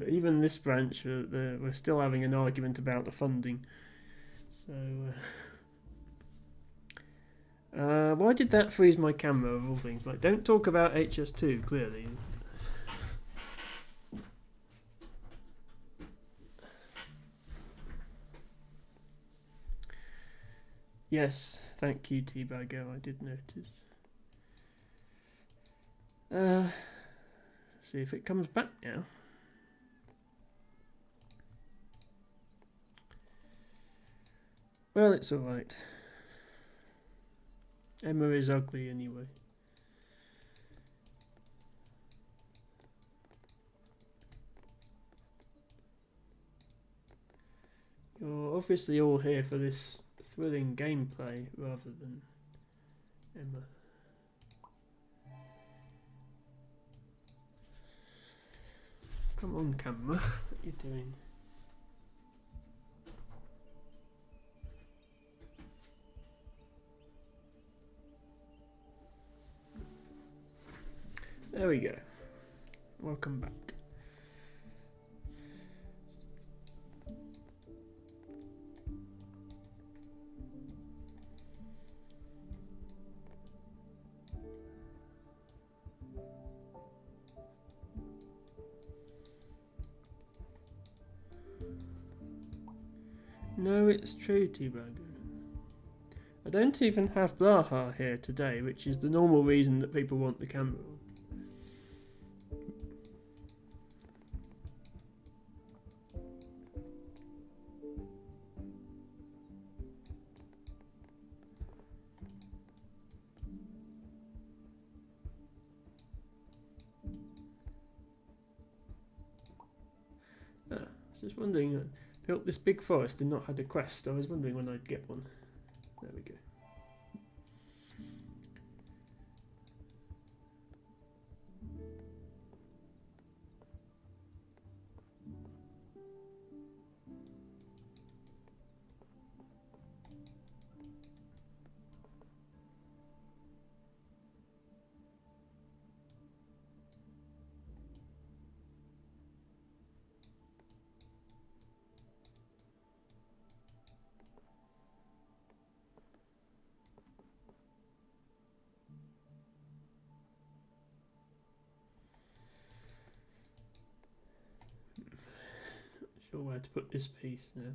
even this branch, we're still having an argument about the funding. So why did that freeze my camera of all things? Like, don't talk about HS2, clearly. Yes, thank you, T-Bagger, I did notice. See if it comes back now. Well, it's alright. Emma is ugly anyway. You're obviously all here for this thrilling gameplay rather than Emma. Come on, camera. What are you doing? There we go. Welcome back. No, it's true, T-Bagger. I don't even have Blaha here today, which is the normal reason that people want the camera on. I was just wondering, built this big forest and not had a quest. I was wondering when I'd get one. There we go. Sure where to put this piece now.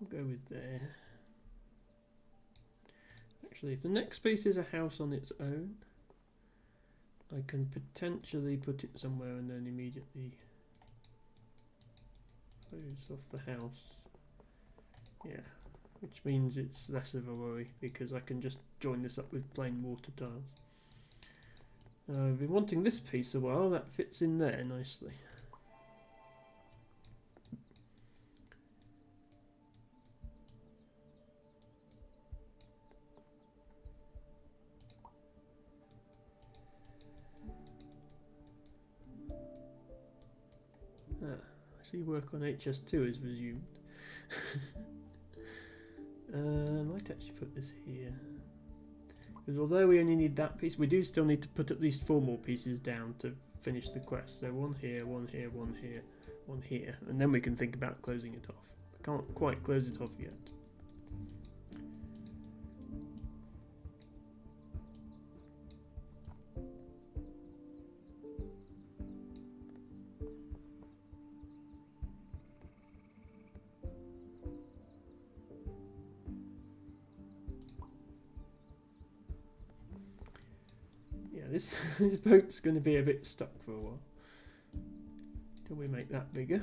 We'll go with there. Actually, if the next piece is a house on its own, I can potentially put it somewhere and then immediately close off the house. Yeah, which means it's less of a worry because I can just join this up with plain mortar tiles. I've been wanting this piece a while, that fits in there nicely. I see work on HS2 is resumed. I might actually put this here. Because although we only need that piece, we do still need to put at least 4 more pieces down to finish the quest. So one here, one here, one here, one here. And then we can think about closing it off. I can't quite close it off yet. This boat's going to be a bit stuck for a while till we make that bigger.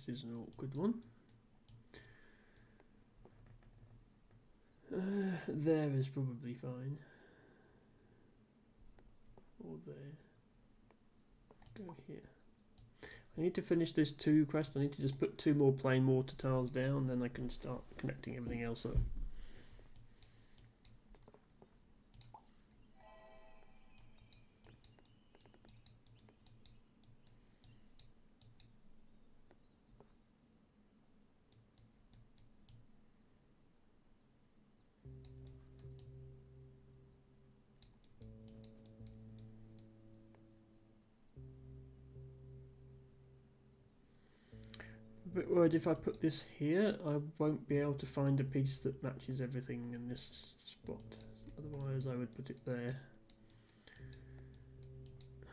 This is an awkward one. There is probably fine. Or there. Go here. I need to finish this 2 quest. I need to just put 2 more plain mortar tiles down, then I can start connecting everything else up. A bit worried if I put this here, I won't be able to find a piece that matches everything in this spot. Otherwise I would put it there.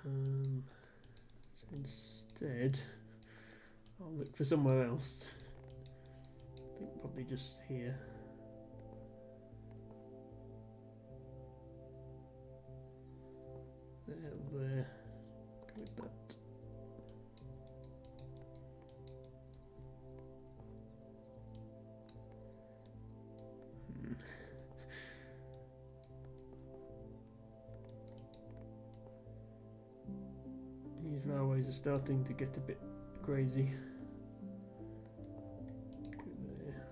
So instead, I'll look for somewhere else. I think probably just here. There. Go with that. These railways are starting to get a bit crazy. Go there.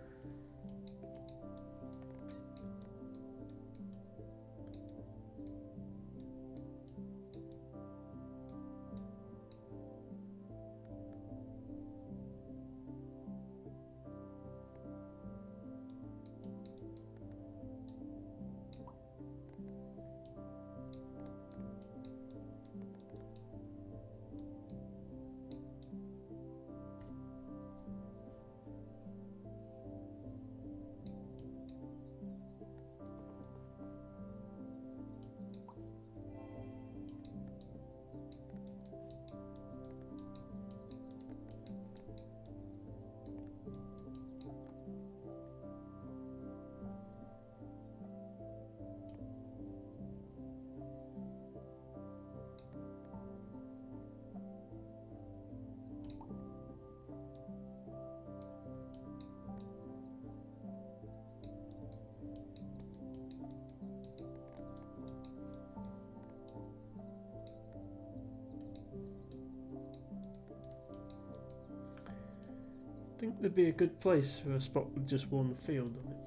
think there'd be a good place for a spot with just one field on it.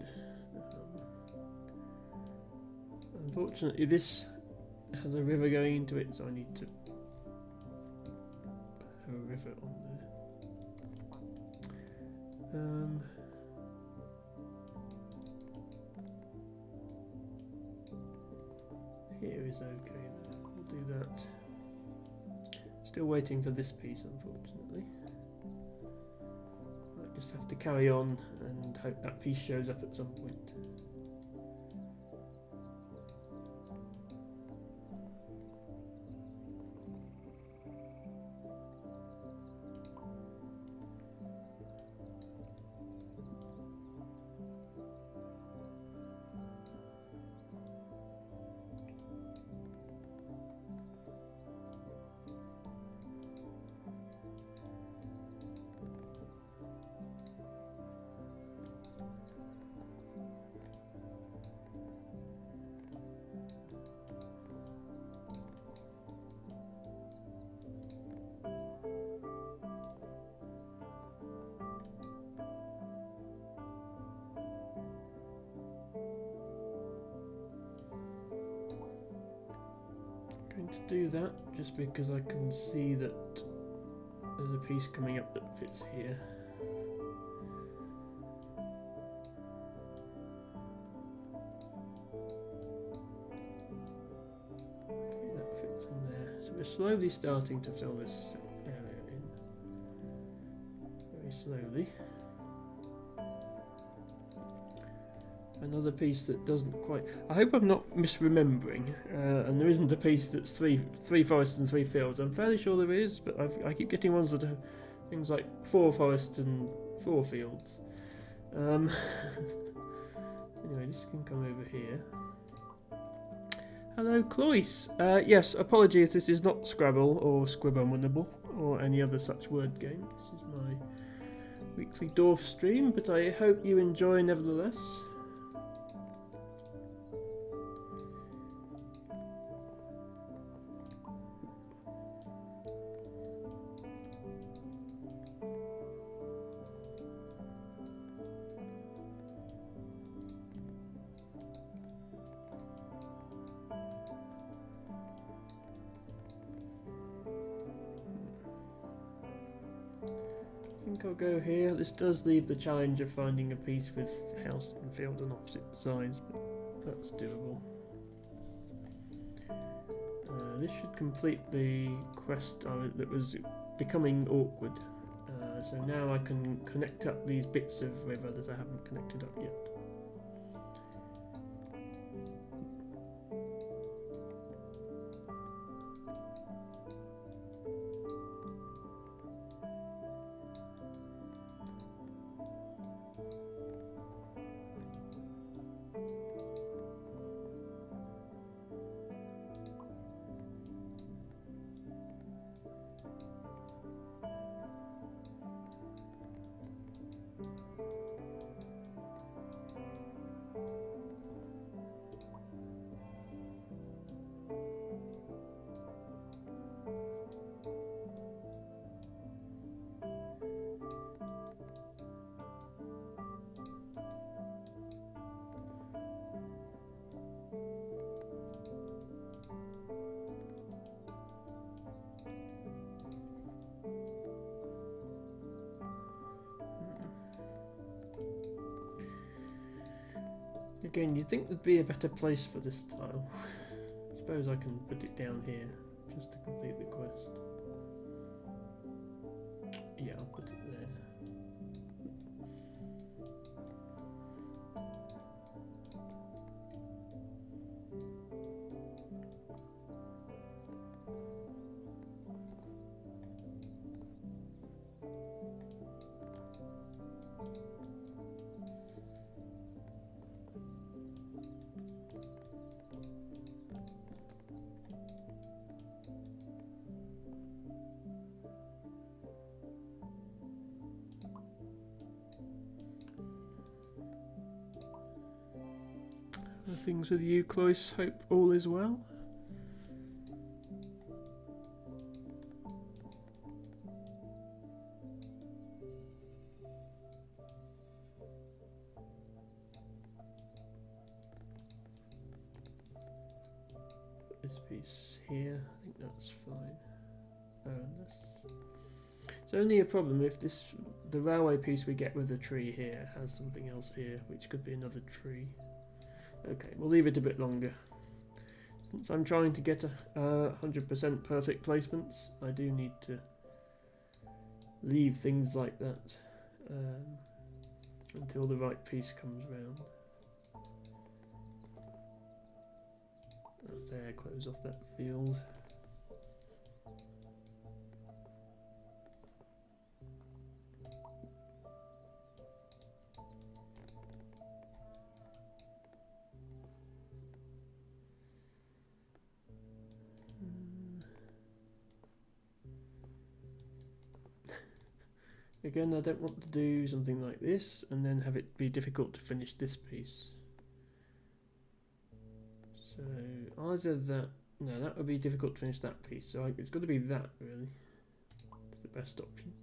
Unfortunately, this has a river going into it, so I need to have a river on there. Here is okay, we'll do that. Still waiting for this piece, unfortunately. I just have to carry on and hope that piece shows up at some point. Going to do that just because I can see that there's a piece coming up that fits here. Okay, that fits in there. So we're slowly starting to fill this area in. Very slowly. Another piece that doesn't quite... I hope I'm not misremembering, and there isn't a piece that's three forests and 3 fields. I'm fairly sure there is, but I keep getting ones that are things like 4 forests and 4 fields. Anyway, this can come over here. Hello, Cloyce. Yes, apologies, this is not Scrabble or Scribbleable or any other such word game. This is my weekly Dorf stream, but I hope you enjoy nevertheless. I think I'll go here. This does leave the challenge of finding a piece with house and field on opposite sides, but that's doable. This should complete the quest that was becoming awkward. So now I can connect up these bits of river that I haven't connected up yet. Again, you'd think there'd be a better place for this tile. I suppose I can put it down here just to complete the quest. Yeah, I'll put it there. Things with you, Cloyce. Hope all is well. here. I think that's fine. It's only a problem if the railway piece we get with the tree here has something else here, which could be another tree. Okay, we'll leave it a bit longer. Since I'm trying to get 100% perfect placements, I do need to leave things like that until the right piece comes round. There, close off that field. Again, I don't want to do something like this and then have it be difficult to finish this piece. So either that, no, that would be difficult to finish that piece, so it's got to be that really. It's the best option.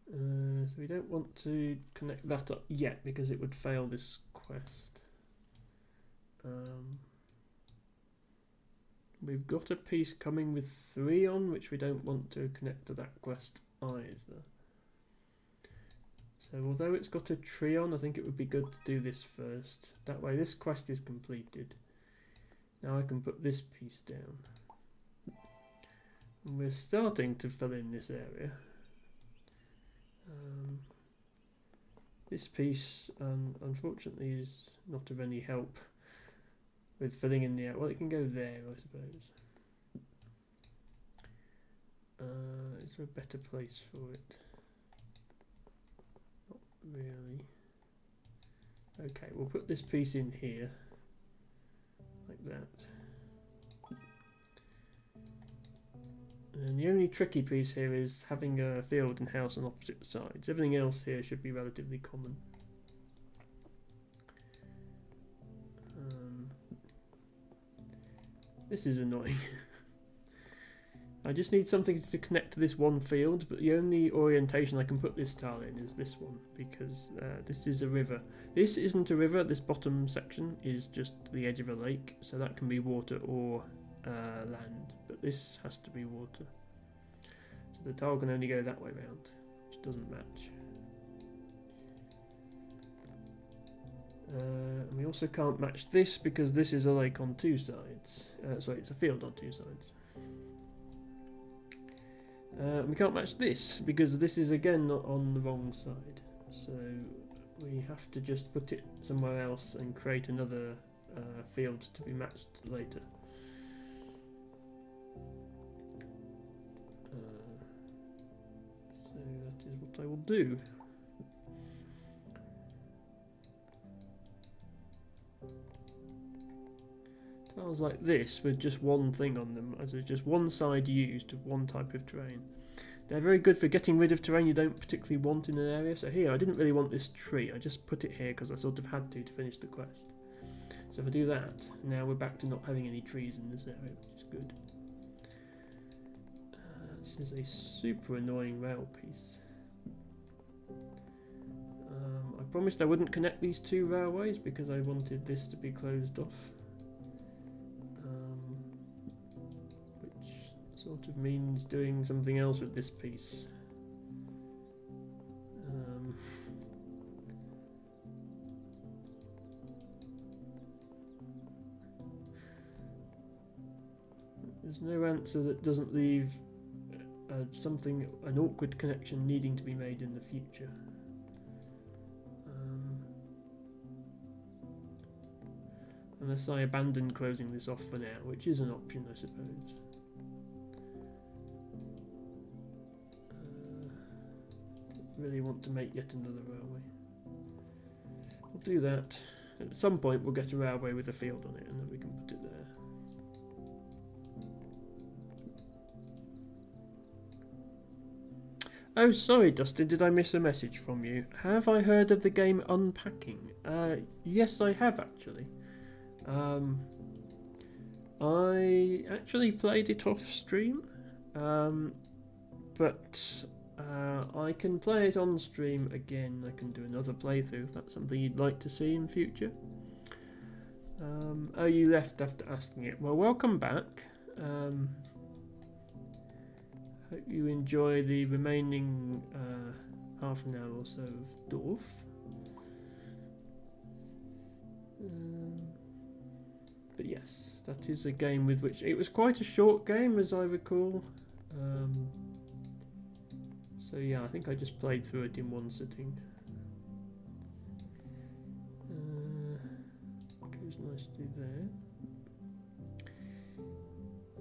So we don't want to connect that up yet because it would fail this quest. We've got a piece coming with 3 on, which we don't want to connect to that quest either. So although it's got a tree on, I think it would be good to do this first. That way this quest is completed. Now I can put this piece down. And we're starting to fill in this area. This piece unfortunately is not of any help with filling in the area. Well, it can go there, I suppose. Is there a better place for it? Not really. Okay, we'll put this piece in here, like that. And the only tricky piece here is having a field and house on opposite sides. Everything else here should be relatively common. This is annoying. I just need something to connect to this one field, but the only orientation I can put this tile in is this one, because this is a river. This isn't a river, this bottom section is just the edge of a lake, so that can be water or land, but this has to be water. So the tile can only go that way round, which doesn't match. And we also can't match this because this is a lake on 2 sides. Sorry, it's a field on 2 sides. We can't match this because this is again not on the wrong side. So we have to just put it somewhere else and create another field to be matched later. So that is what I will do. Tiles like this with just one thing on them, as there's just one side used of one type of terrain. They're very good for getting rid of terrain you don't particularly want in an area. So here, I didn't really want this tree, I just put it here because I sort of had to finish the quest. So if I do that, now we're back to not having any trees in this area, which is good. This is a super annoying rail piece. I promised I wouldn't connect these 2 railways because I wanted this to be closed off. Sort of means doing something else with this piece. There's no answer that doesn't leave an awkward connection needing to be made in the future. Unless I abandon closing this off for now, which is an option, I suppose. Really want to make yet another railway. We'll do that. At some point we'll get a railway with a field on it and then we can put it there. Oh, sorry Dustin, did I miss a message from you? Have I heard of the game Unpacking? Yes, I have actually. I actually played it off stream, but I can play it on stream again. I can do another playthrough if that's something you'd like to see in future. Oh, you left after asking it. Well, welcome back. Hope you enjoy the remaining half an hour or so of Dorf. But yes, that is a game with which it was quite a short game, as I recall. So yeah, I think I just played through it in one sitting. Goes nicely there.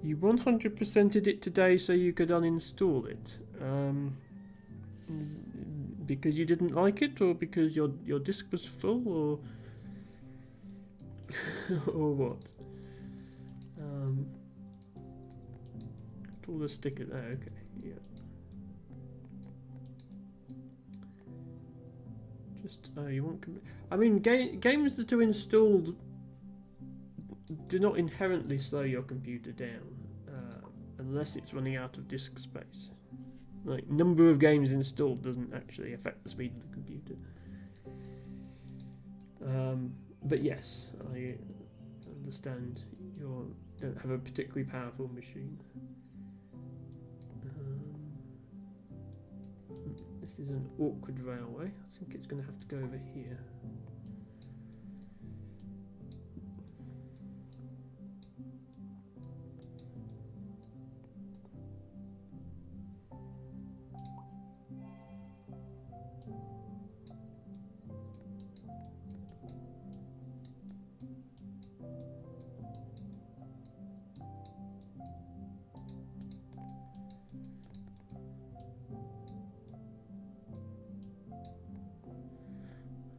You 100%ed it today so you could uninstall it. Because you didn't like it, or because your disk was full, or or what? Pull the sticker there. Okay, yeah. Just you want? I mean, games that are installed do not inherently slow your computer down, unless it's running out of disk space. Like, number of games installed doesn't actually affect the speed of the computer. But yes, I understand you don't have a particularly powerful machine. This is an awkward railway. I think it's going to have to go over here.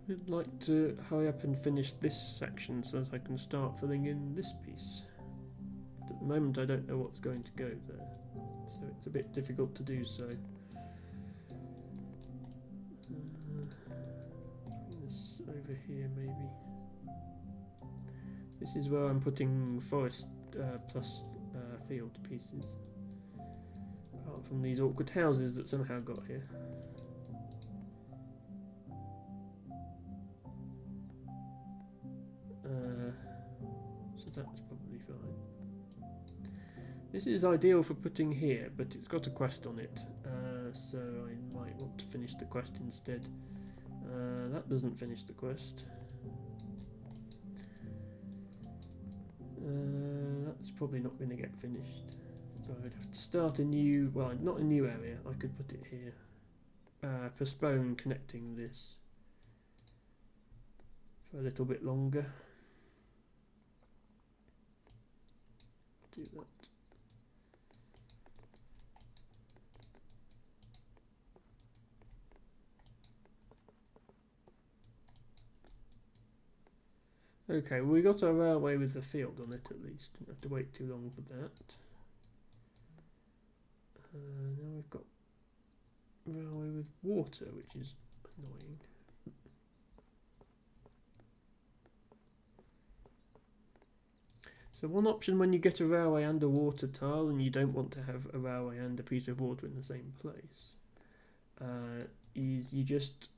I'd like to hurry up and finish this section so that I can start filling in this piece. But at the moment I don't know what's going to go there, so it's a bit difficult to do so. This over here maybe. This is where I'm putting forest plus field pieces. Apart from these awkward houses that somehow got here. So that's probably fine. This is ideal for putting here, but it's got a quest on it, so I might want to finish the quest instead. That doesn't finish the quest. That's probably not going to get finished. So I'd have to start a new, well, not a new area, I could put it here. Postpone connecting this for a little bit longer. Do that. Okay, well, we got our railway with the field on it at least. Didn't have to wait too long for that. Now we've got railway with water, which is annoying. So one option when you get a railway and a water tile and you don't want to have a railway and a piece of water in the same place, is you just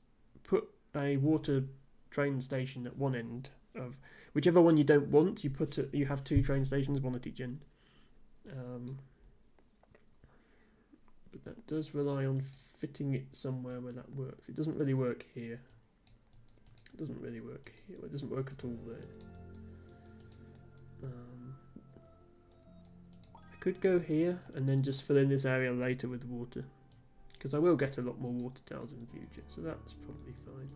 put a water train station at one end of whichever one you don't want. You have two train stations, one at each end. But that does rely on fitting it somewhere where that works. It doesn't really work here. It doesn't really work here. It doesn't work at all there. I could go here and then just fill in this area later with water, because I will get a lot more water tiles in the future, so that's probably fine.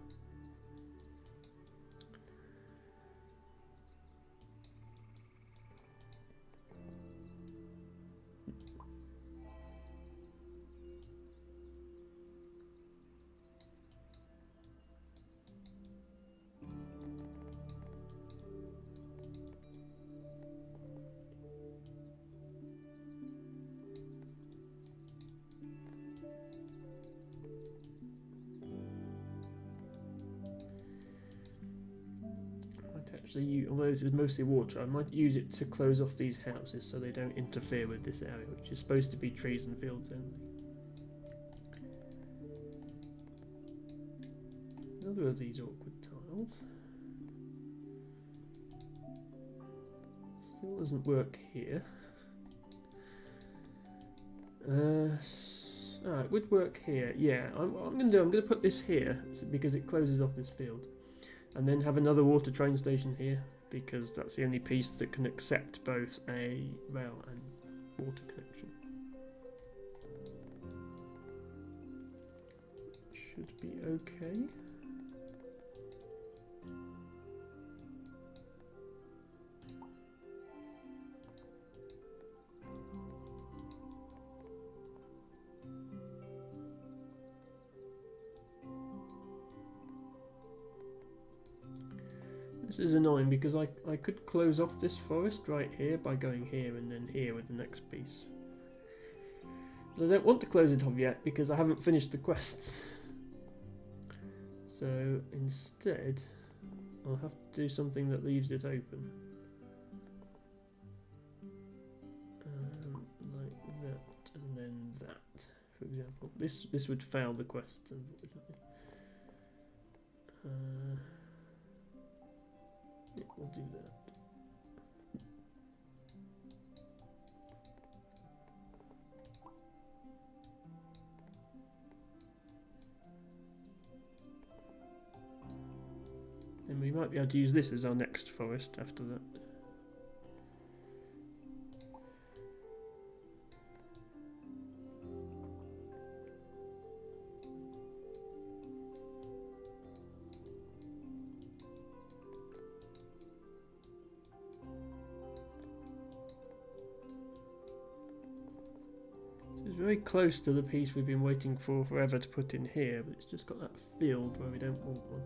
Although this is mostly water, I might use it to close off these houses so they don't interfere with this area, which is supposed to be trees and fields only. another of these awkward tiles. Still doesn't work here. It would work here. Yeah, what I'm going to do, I'm going to put this here because it closes off this field. And then have another water train station here because that's the only piece that can accept both a rail and water connection. Should be okay. This is annoying because I could close off this forest right here by going here and then here with the next piece. But I don't want to close it off yet because I haven't finished the quests. So instead, I'll have to do something that leaves it open. Like that and then that, for example. This would fail the quest, unfortunately. Yeah, we'll do that. And we might be able to use this as our next forest after that. It's very close to the piece we've been waiting for forever to put in here, but it's just got that field where we don't want one.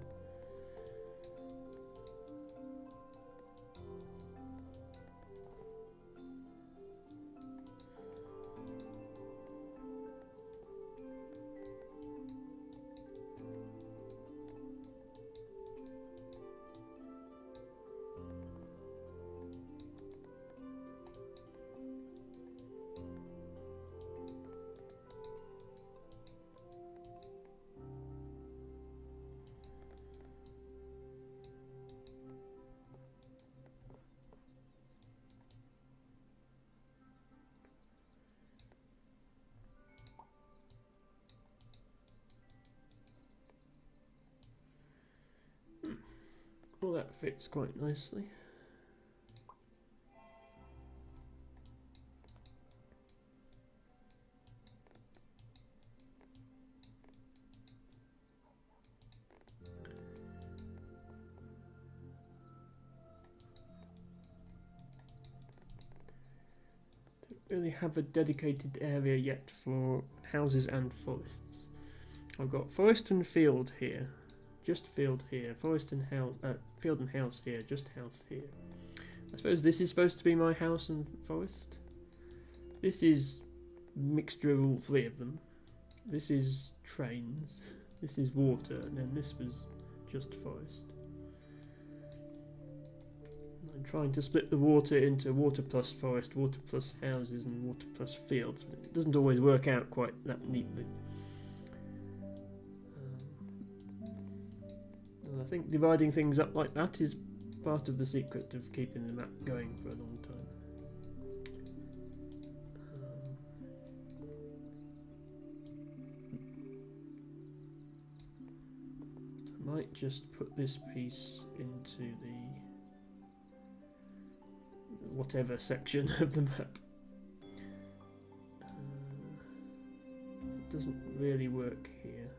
Well, that fits quite nicely. Don't really have a dedicated area yet for houses and forests. I've got forest and field here. Just field here, forest and house, field and house here, just house here. I suppose this is supposed to be my house and forest. This is a mixture of all three of them. This is trains, this is water, and then this was just forest. I'm trying to split the water into water plus forest, water plus houses, and water plus fields, but it doesn't always work out quite that neatly. I think dividing things up like that is part of the secret of keeping the map going for a long time. I might just put this piece into the whatever section of the map. It doesn't really work here.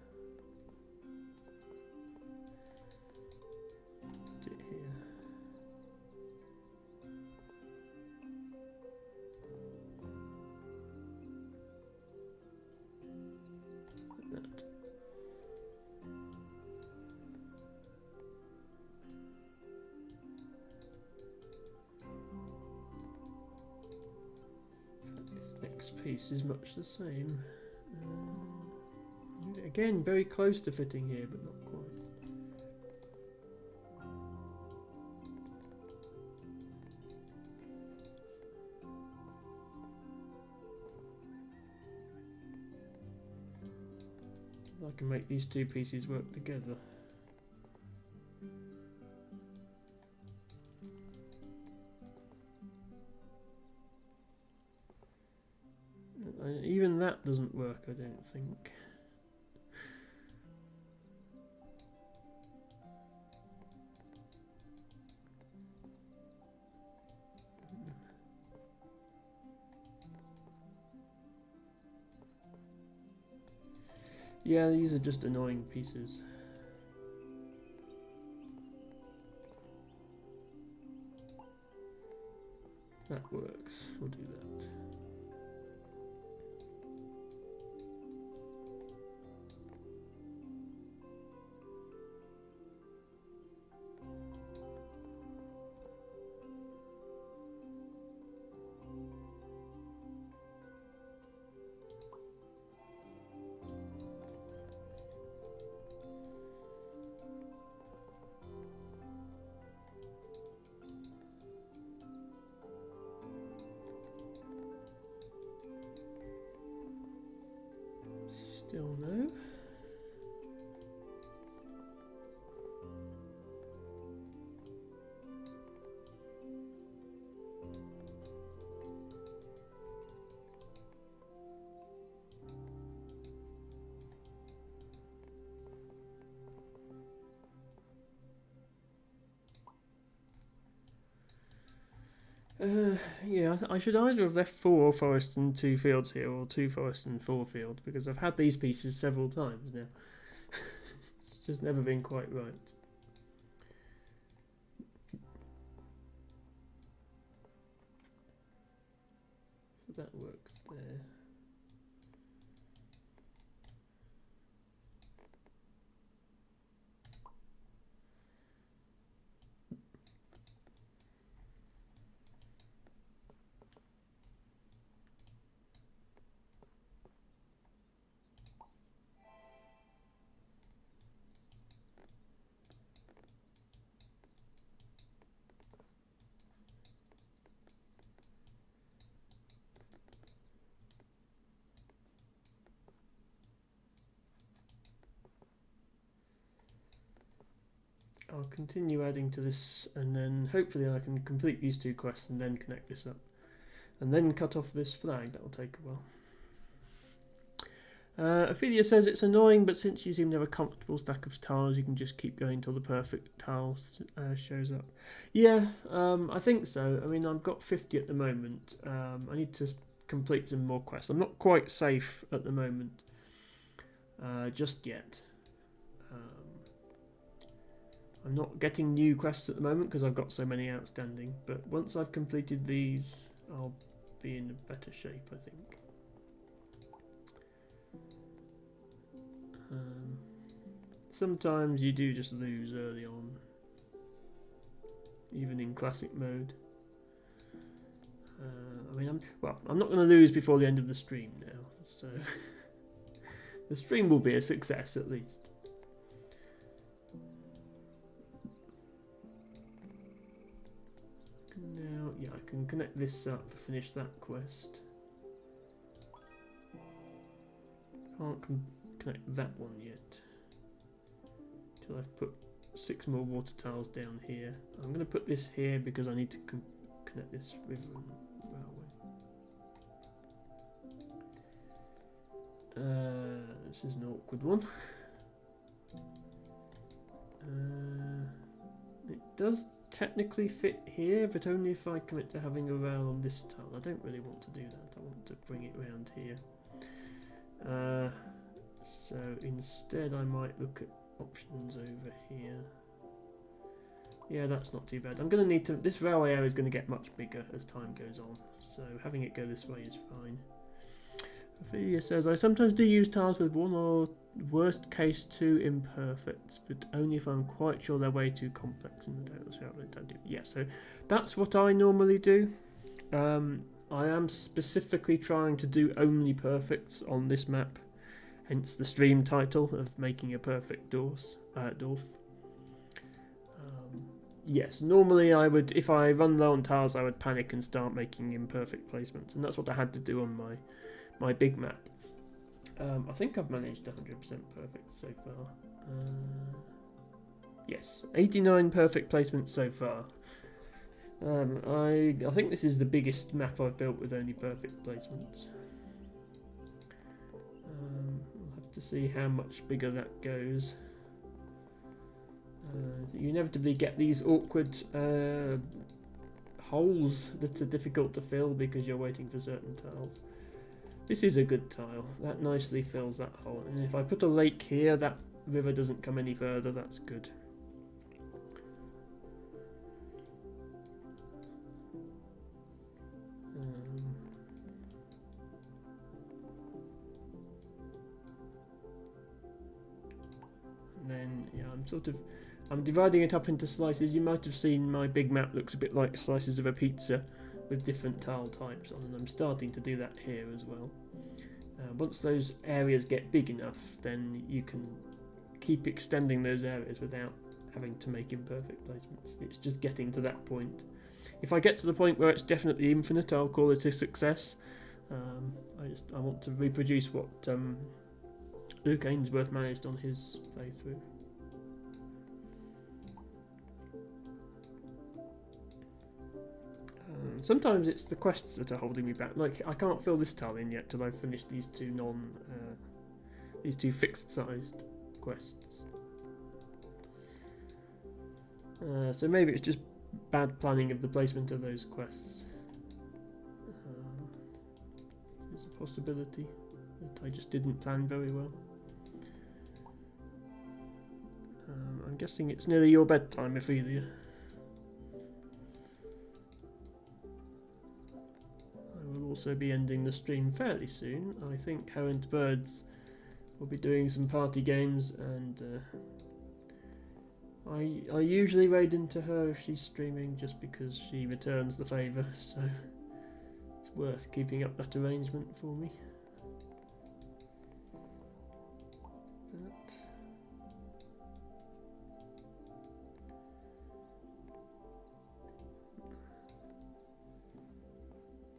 Piece is much the same. Again, very close to fitting here, but not quite. I can make these two pieces work together. that doesn't work, I don't think. Yeah, these are just annoying pieces. That works. We'll do that. Still no. Yeah, I should either have left 4 forests and 2 fields here, or 2 forests and 4 fields, because I've had these pieces several times now. It's just never been quite right. So that works there. I'll continue adding to this, and then hopefully I can complete these 2 quests and then connect this up. And then cut off this flag. That will take a while. Ophelia says it's annoying, but since you seem to have a comfortable stack of tiles, you can just keep going till the perfect tile shows up. Yeah, I think so. I mean, I've got 50 at the moment. I need to complete some more quests. I'm not quite safe at the moment, just yet. I'm not getting new quests at the moment because I've got so many outstanding, but once I've completed these, I'll be in a better shape, I think. Sometimes you do just lose early on, even in classic mode. I mean, I'm not going to lose before the end of the stream now, so the stream will be a success at least. Now, yeah, I can connect this up, finish that quest. Can't connect that one yet. Till I've put 6 more water tiles down here. I'm going to put this here because I need to connect this river and railway. This is an awkward one. It does technically fit here, but only if I commit to having a rail on this tile. I don't really want to do that. I want to bring it around here. So instead I might look at options over here. Yeah, that's not too bad. I'm going to need to... This railway area is going to get much bigger as time goes on, so having it go this way is fine. Ophelia says, I sometimes do use tiles with 1 or worst case 2 imperfects, but only if I'm quite sure they're way too complex and don't do. Yeah, so that's what I normally do. I am specifically trying to do only perfects on this map, hence the stream title of making a perfect dorf. Yes, normally I would, if I run low on tiles, I would panic and start making imperfect placements, and that's what I had to do on my big map. I think I've managed 100% perfect so far. Yes, 89 perfect placements so far. I think this is the biggest map I've built with only perfect placements. We'll have to see how much bigger that goes. You inevitably get these awkward holes that are difficult to fill because you're waiting for certain tiles. This is a good tile. That nicely fills that hole. And if I put a lake here, that river doesn't come any further. That's good. And then, yeah, I'm dividing it up into slices. You might have seen my big map looks a bit like slices of a pizza with different tile types on, and I'm starting to do that here as well. Once those areas get big enough, then you can keep extending those areas without having to make imperfect placements. It's just getting to that point. If I get to the point where it's definitely infinite, I'll call it a success. I want to reproduce what Luke Ainsworth managed on his playthrough. Sometimes it's the quests that are holding me back. Like, I can't fill this tile in yet till I've finished these two fixed-sized quests. So maybe it's just bad planning of the placement of those quests. There's a possibility that I just didn't plan very well. I'm guessing it's nearly your bedtime, Ophelia. We'll also be ending the stream fairly soon. I think Herent Birds will be doing some party games, and I usually raid into her if she's streaming just because she returns the favour, so it's worth keeping up that arrangement for me.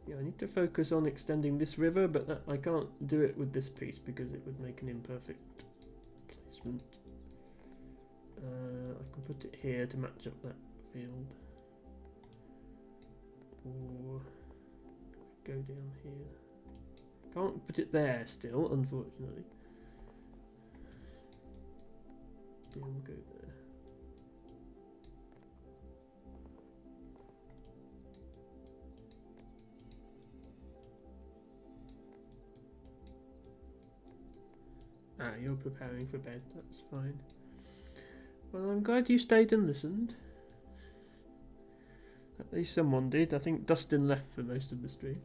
Yeah, I need to focus on extending this river, but I can't do it with this piece because it would make an imperfect placement. I can put it here to match up that field. Or go down here. Can't put it there still, unfortunately. Yeah, we'll go there. Ah, you're preparing for bed, that's fine. Well, I'm glad you stayed and listened. At least someone did. I think Dustin left for most of the stream.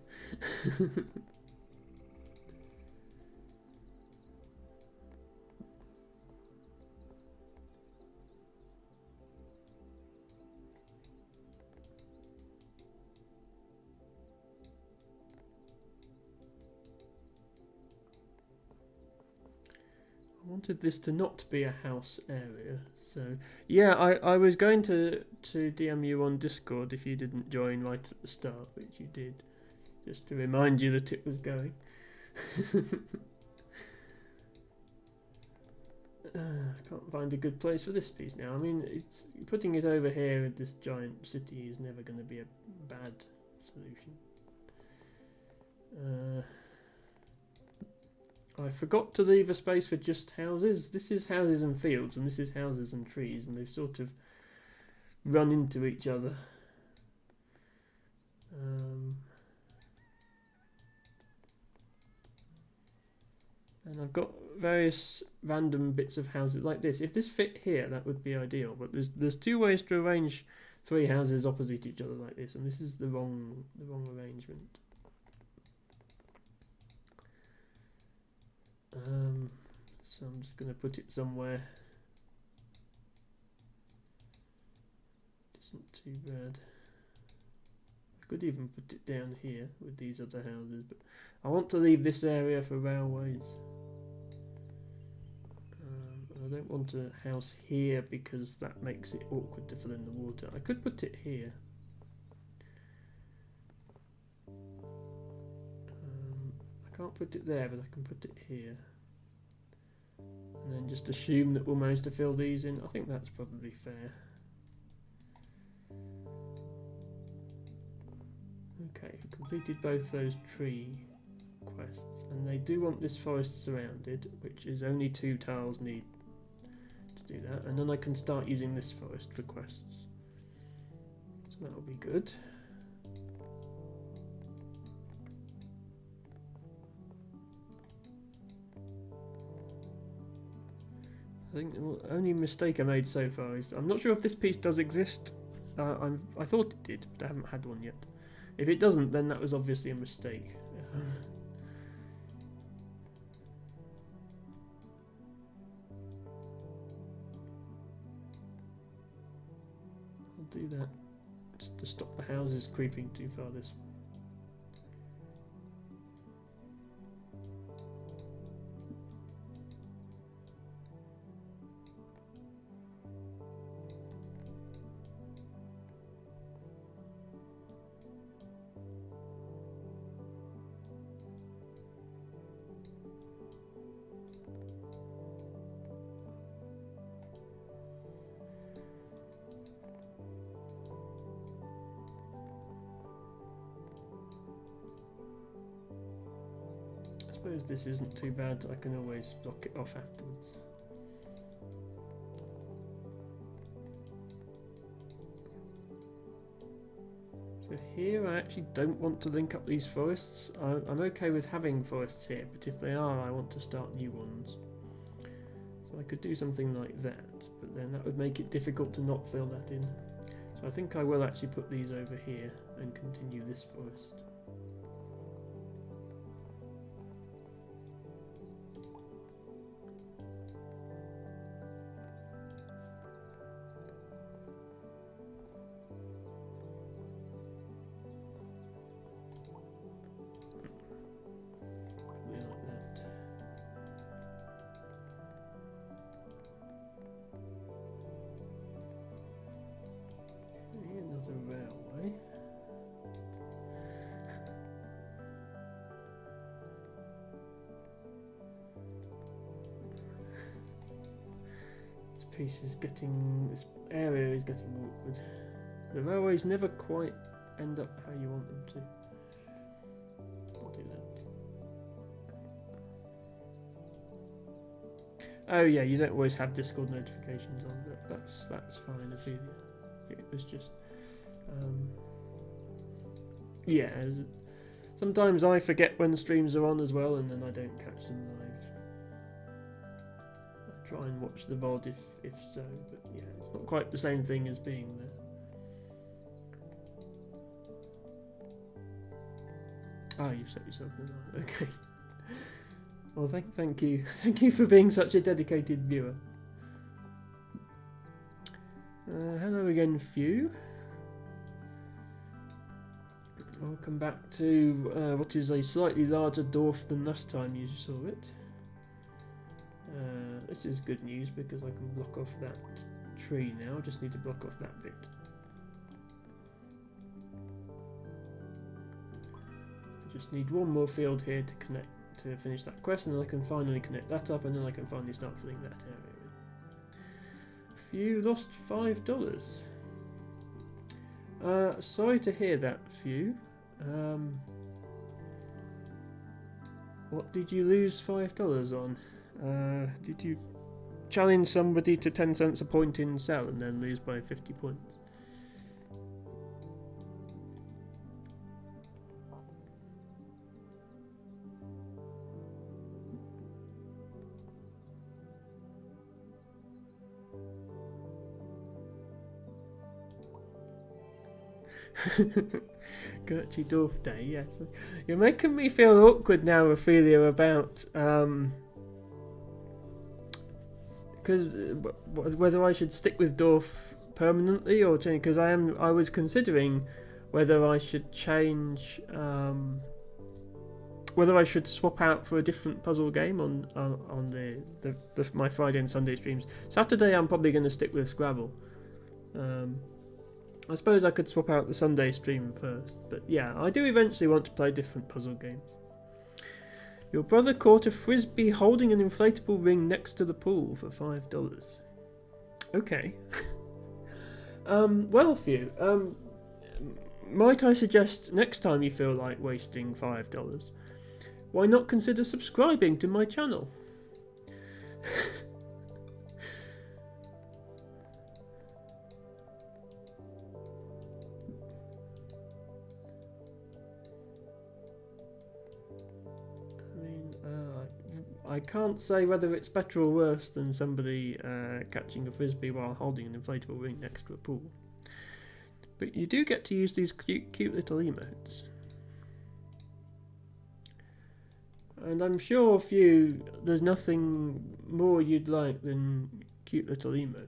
I wanted this to not be a house area, so yeah, I was going to DM you on Discord if you didn't join right at the start, which you did, just to remind you that it was going. I can't find a good place for this piece now. I mean, it's putting it over here with this giant city is never going to be a bad solution. I forgot to leave a space for just houses. This is houses and fields, and this is houses and trees, and they've sort of run into each other. And I've got various random bits of houses like this. If this fit here, that would be ideal, but there's two ways to arrange 3 houses opposite each other like this, and this is the wrong arrangement. So I'm just going to put it somewhere. Isn't too bad. I could even put it down here with these other houses, but I want to leave this area for railways. I don't want a house here because that makes it awkward to fill in the water. I could put it here. I can't put it there, but I can put it here. And then just assume that we'll manage to fill these in. I think that's probably fair. Okay, completed both those tree quests, and they do want this forest surrounded, which is only 2 tiles need to do that, and then I can start using this forest for quests. So that'll be good. I think the only mistake I made so far is I'm not sure if this piece does exist. I thought it did, but I haven't had one yet. If it doesn't, then that was obviously a mistake. I'll do that just to stop the houses creeping too far this way. I suppose this isn't too bad, I can always block it off afterwards. So here I actually don't want to link up these forests. I'm okay with having forests here, but if they are, I want to start new ones. So I could do something like that, but then that would make it difficult to not fill that in. So I think I will actually put these over here and continue this forest. Railway. This piece is getting, this area is getting awkward. The railways never quite end up how you want them to. I'll do that. Oh yeah, you don't always have Discord notifications on, but that's fine, Ophelia. It was just yeah, sometimes I forget when streams are on as well, and then I don't catch them live. I try and watch the VOD if so, but yeah, it's not quite the same thing as being there. Ah, you've set yourself in on. Okay. Well, thank you for being such a dedicated viewer. Hello again, Few. Welcome back to what is a slightly larger dorf than last time you saw it. This is good news because I can block off that tree now. I just need to block off that bit. I just need one more field here to connect to finish that quest, and then I can finally connect that up, and then I can finally start filling that area in. Few lost $5. Sorry to hear that, Few. What did you lose $5 on? Did you challenge somebody to 10 cents a point in sell and then lose by 50 points? Gertrude Dorf Day, yes. You're making me feel awkward now, Ophelia, about because whether I should stick with Dorf permanently or change. Because I was considering whether I should change, whether I should swap out for a different puzzle game on my Friday and Sunday streams. Saturday, I'm probably going to stick with Scrabble. I suppose I could swap out the Sunday stream first, but yeah, I do eventually want to play different puzzle games. Your brother caught a frisbee holding an inflatable ring next to the pool for $5. Okay. Well, Few, might I suggest next time you feel like wasting $5, why not consider subscribing to my channel? I can't say whether it's better or worse than somebody catching a frisbee while holding an inflatable ring next to a pool. But you do get to use these cute little emotes. And I'm sure for you, there's nothing more you'd like than cute little emotes.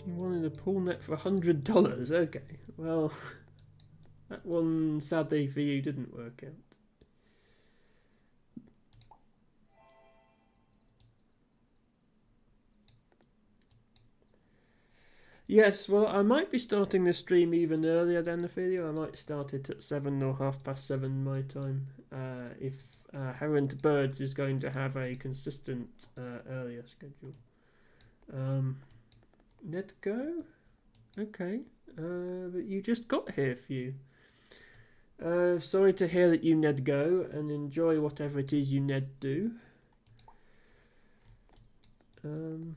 You wanted a pool net for $100. Okay, well, that one sadly for you didn't work out. Yes, well, I might be starting this stream even earlier than the video. I might start it at 7 or 7:30 my time. If Heron to Birds is going to have a consistent earlier schedule. Nedgo? Okay. But you just got here, Few. Sorry to hear that you Nedgo, and enjoy whatever it is you Ned do. And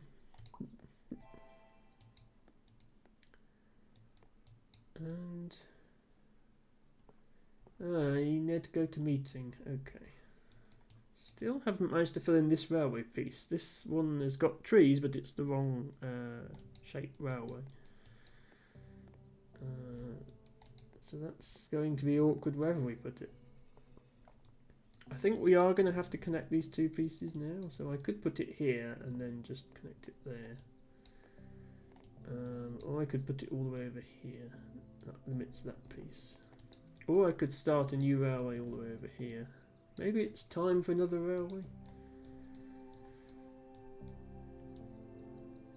you need to go to meeting. Okay. Still haven't managed to fill in this railway piece. This one has got trees, but it's the wrong shaped railway. So that's going to be awkward wherever we put it. I think we are going to have to connect these two pieces now. So I could put it here and then just connect it there. Or I could put it all the way over here. That limits that piece. Or I could start a new railway all the way over here. Maybe it's time for another railway.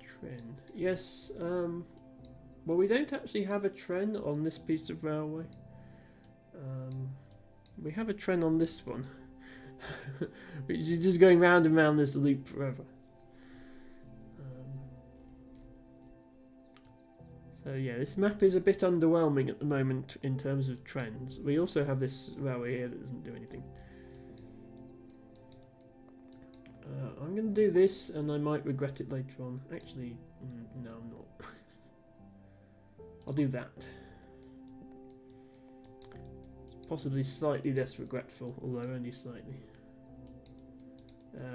Tren. Yes, well, we don't actually have a tren on this piece of railway. We have a tren on this one. Which is just going round and round this loop forever. So yeah, this map is a bit underwhelming at the moment in terms of trends. We also have this railway here that doesn't do anything. I'm going to do this, and I might regret it later on. Actually, no, I'm not. I'll do that. It's possibly slightly less regretful, although only slightly.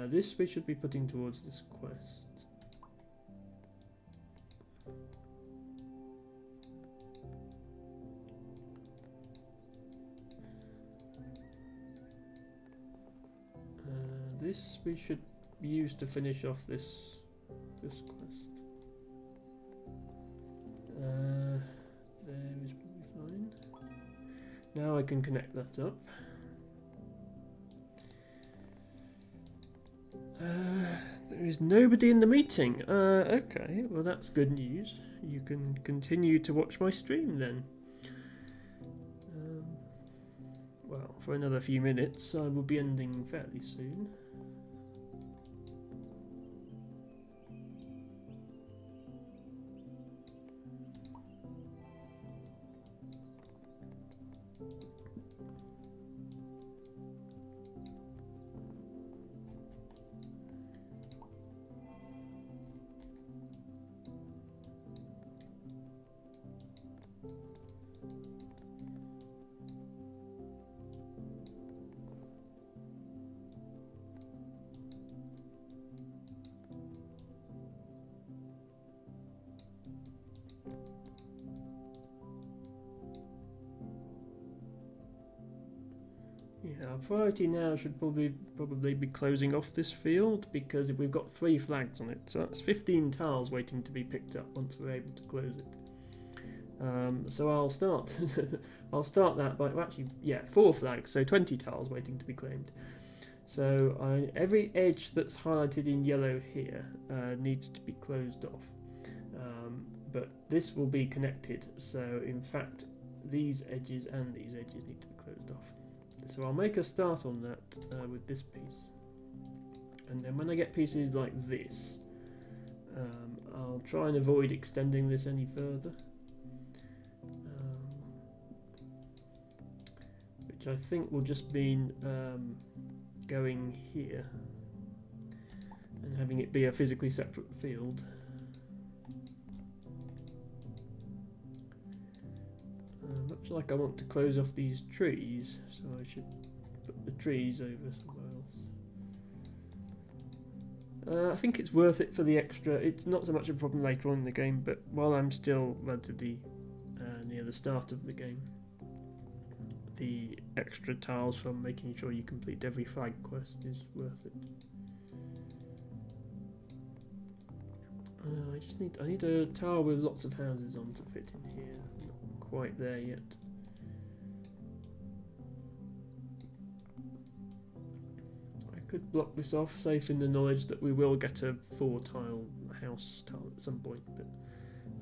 This we should be putting towards this quest. This we should use to finish off this quest. There is probably fine. Now I can connect that up. There is nobody in the meeting. Okay, well that's good news. You can continue to watch my stream then. Well, for another few minutes. I will be ending fairly soon. Yeah, our priority now should probably be closing off this field, because we've got 3 flags on it, so that's 15 tiles waiting to be picked up once we're able to close it. So I'll start that by, well, actually, yeah, 4 flags, so 20 tiles waiting to be claimed. So every edge that's highlighted in yellow here needs to be closed off, but this will be connected, so in fact these edges and these edges need to be closed off. So I'll make a start on that with this piece. And then when I get pieces like this, I'll try and avoid extending this any further. Which I think will just mean going here and having it be a physically separate field. Much like I want to close off these trees, so I should put the trees over somewhere else. I think it's worth it for the extra. It's not so much a problem later on in the game, but while I'm still relatively near the start of the game, the extra tiles from making sure you complete every flag quest is worth it. I need a tile with lots of houses on to fit in here. I'm not quite there yet. I could block this off, safe in the knowledge that we will get a 4-tile house tile at some point, but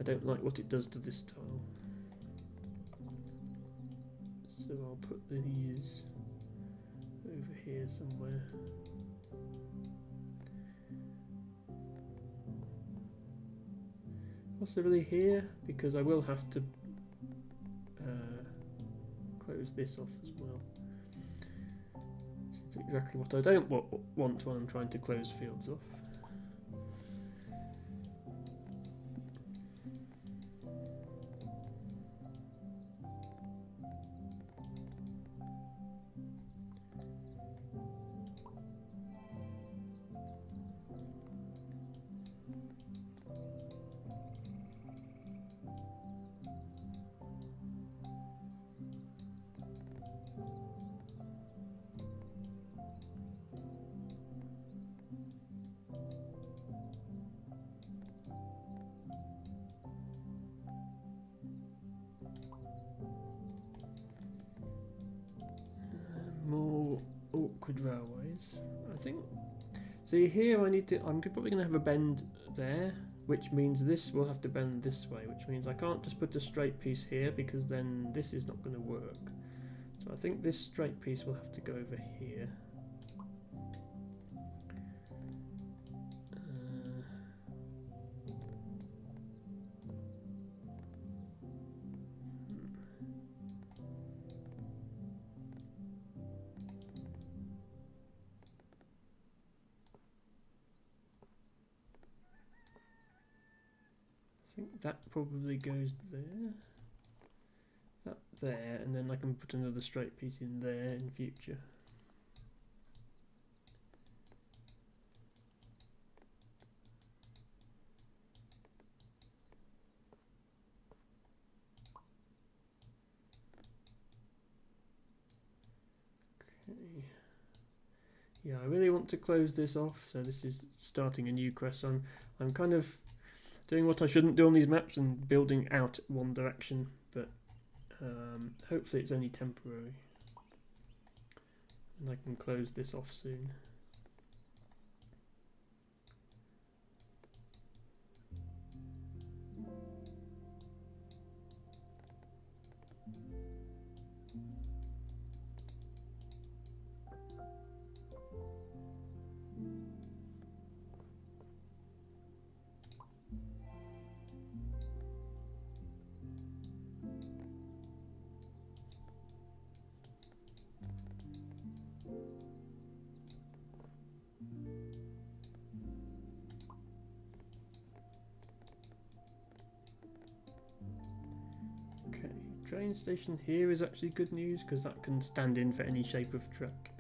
I don't like what it does to this tile. So I'll put these over here somewhere. Possibly here, because I will have to close this off as well. This is exactly what I don't want when I'm trying to close fields off. More awkward railways, I think. See here, I'm probably going to have a bend there, which means this will have to bend this way, which means I can't just put a straight piece here because then this is not going to work. So I think this straight piece will have to go over here. I think that probably goes there, that there, and then I can put another straight piece in there in future. Okay. Yeah, I really want to close this off, so this is starting a new quest. I'm kind of doing what I shouldn't do on these maps and building out one direction, but hopefully it's only temporary and I can close this off soon. Train station here is actually good news because that can stand in for any shape of track.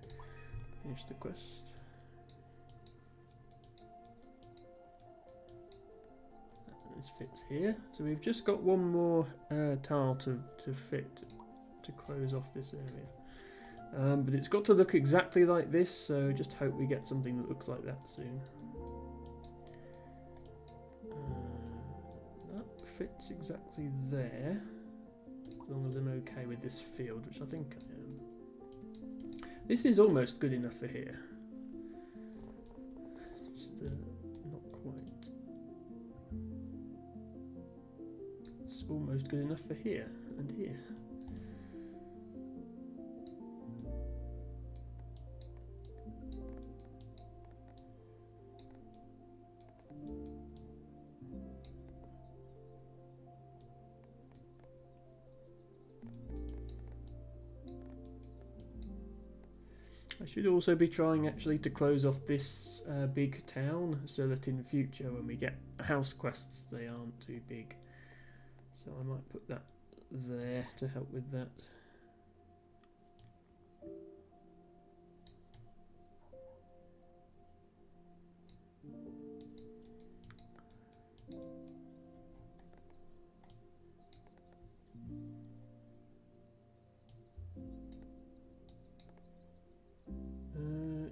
Finish the quest. This fits here. So we've just got one more tile to fit to close off this area. But it's got to look exactly like this, so just hope we get something that looks like that soon. That fits exactly there. As long as I'm okay with this field, which I think I am. This is almost good enough for here. Just not quite. It's almost good enough for here and here. I should also be trying actually to close off this big town so that in the future when we get house quests they aren't too big. So I might put that there to help with that.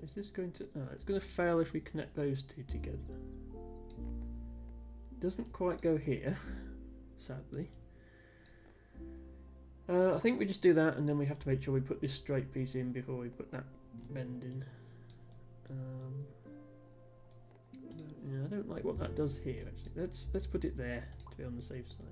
Is this going to... Oh, it's going to fail if we connect those two together. Doesn't quite go here, sadly. I think we just do that and then we have to make sure we put this straight piece in before we put that bend in. Yeah, I don't like what that does here actually. Let's put it there to be on the safe side.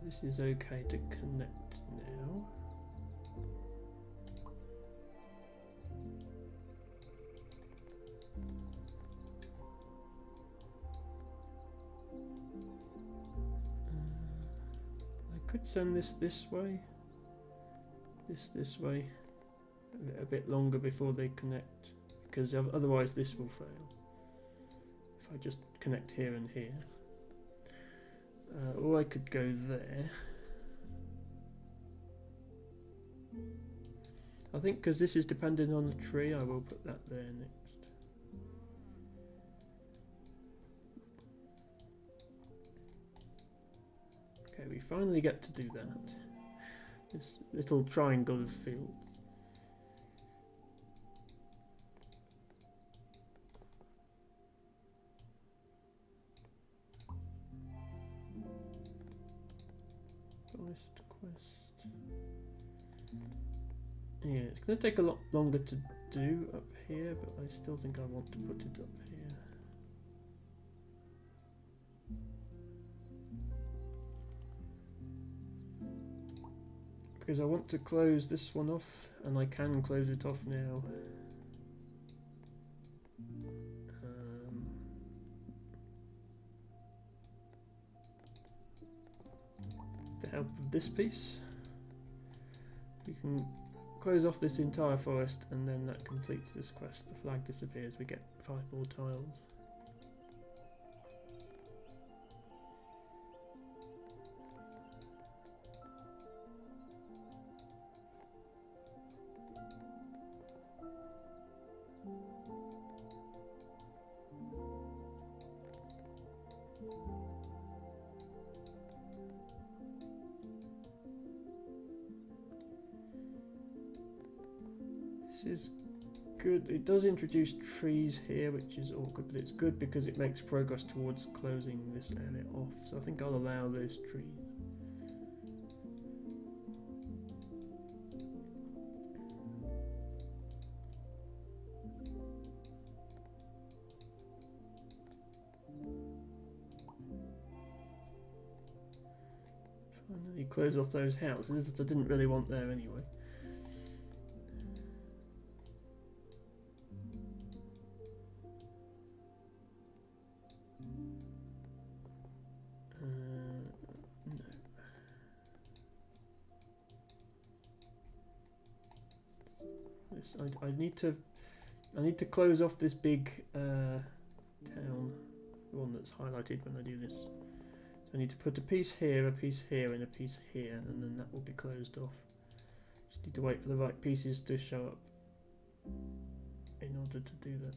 This is okay to connect now. I could send this way, this way, a bit longer before they connect, because otherwise this will fail. If I just connect here and here. Or I could go there. I think because this is dependent on the tree, I will put that there next. Okay, we finally get to do that. This little triangle of fields. Quest. Yeah, it's going to take a lot longer to do up here, but I still think I want to put it up here. Because I want to close this one off, and I can close it off now. Help of this piece, we can close off this entire forest and then that completes this quest. The flag disappears, we get 5 more tiles. This is good. It does introduce trees here, which is awkward, but it's good because it makes progress towards closing this area off. So I think I'll allow those trees. Finally close off those houses that I didn't really want there anyway. I need to close off this big town, the one that's highlighted when I do this. So I need to put a piece here, and a piece here, and then that will be closed off. Just need to wait for the right pieces to show up in order to do that.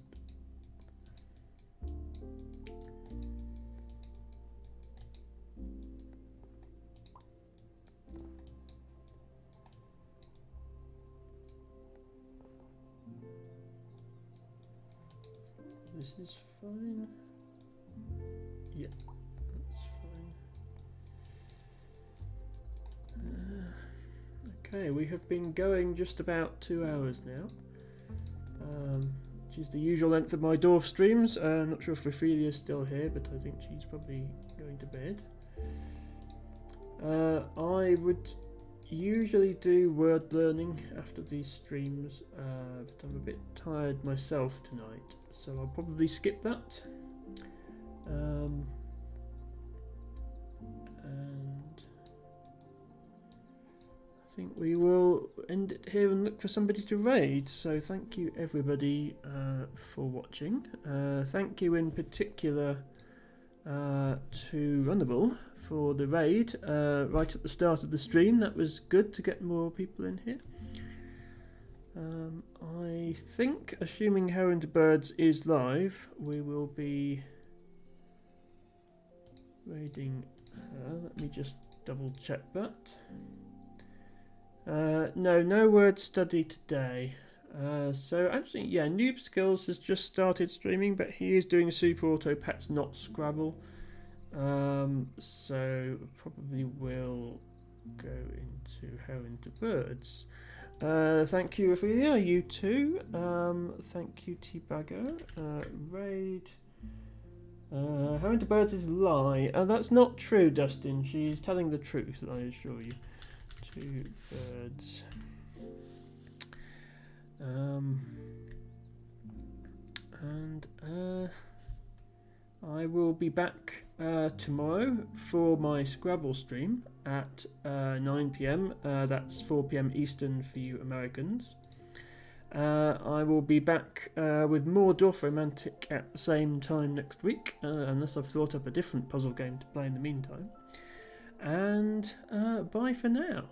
This is fine. Yeah, that's fine. Okay, we have been going just about 2 hours now, which is the usual length of my Dorf streams. I'm not sure if Ophelia's still here, but I think she's probably going to bed. I would usually do word learning after these streams, but I'm a bit tired myself tonight, so I'll probably skip that. And I think we will end it here and look for somebody to raid. So thank you everybody for watching. Thank you in particular to Runnable for the raid right at the start of the stream. That was good to get more people in here. I think, assuming How Into Birds is live, we will be raiding her. Let me just double check that. No word study today. So actually, yeah, Noob Skills has just started streaming, but he is doing Super Auto Pets, not Scrabble. So probably will go into How Into Birds. Thank you, Ophelia. You too. Thank you, T-Bagger. Raid. How Into Birds is lie. That's not true, Dustin. She's telling the truth, I assure you. 2 birds. I will be back tomorrow for my Scrabble stream at 9 PM. That's 4 PM Eastern for you Americans. I will be back with more Dorf Romantic at the same time next week, unless I've thought up a different puzzle game to play in the meantime. And bye for now.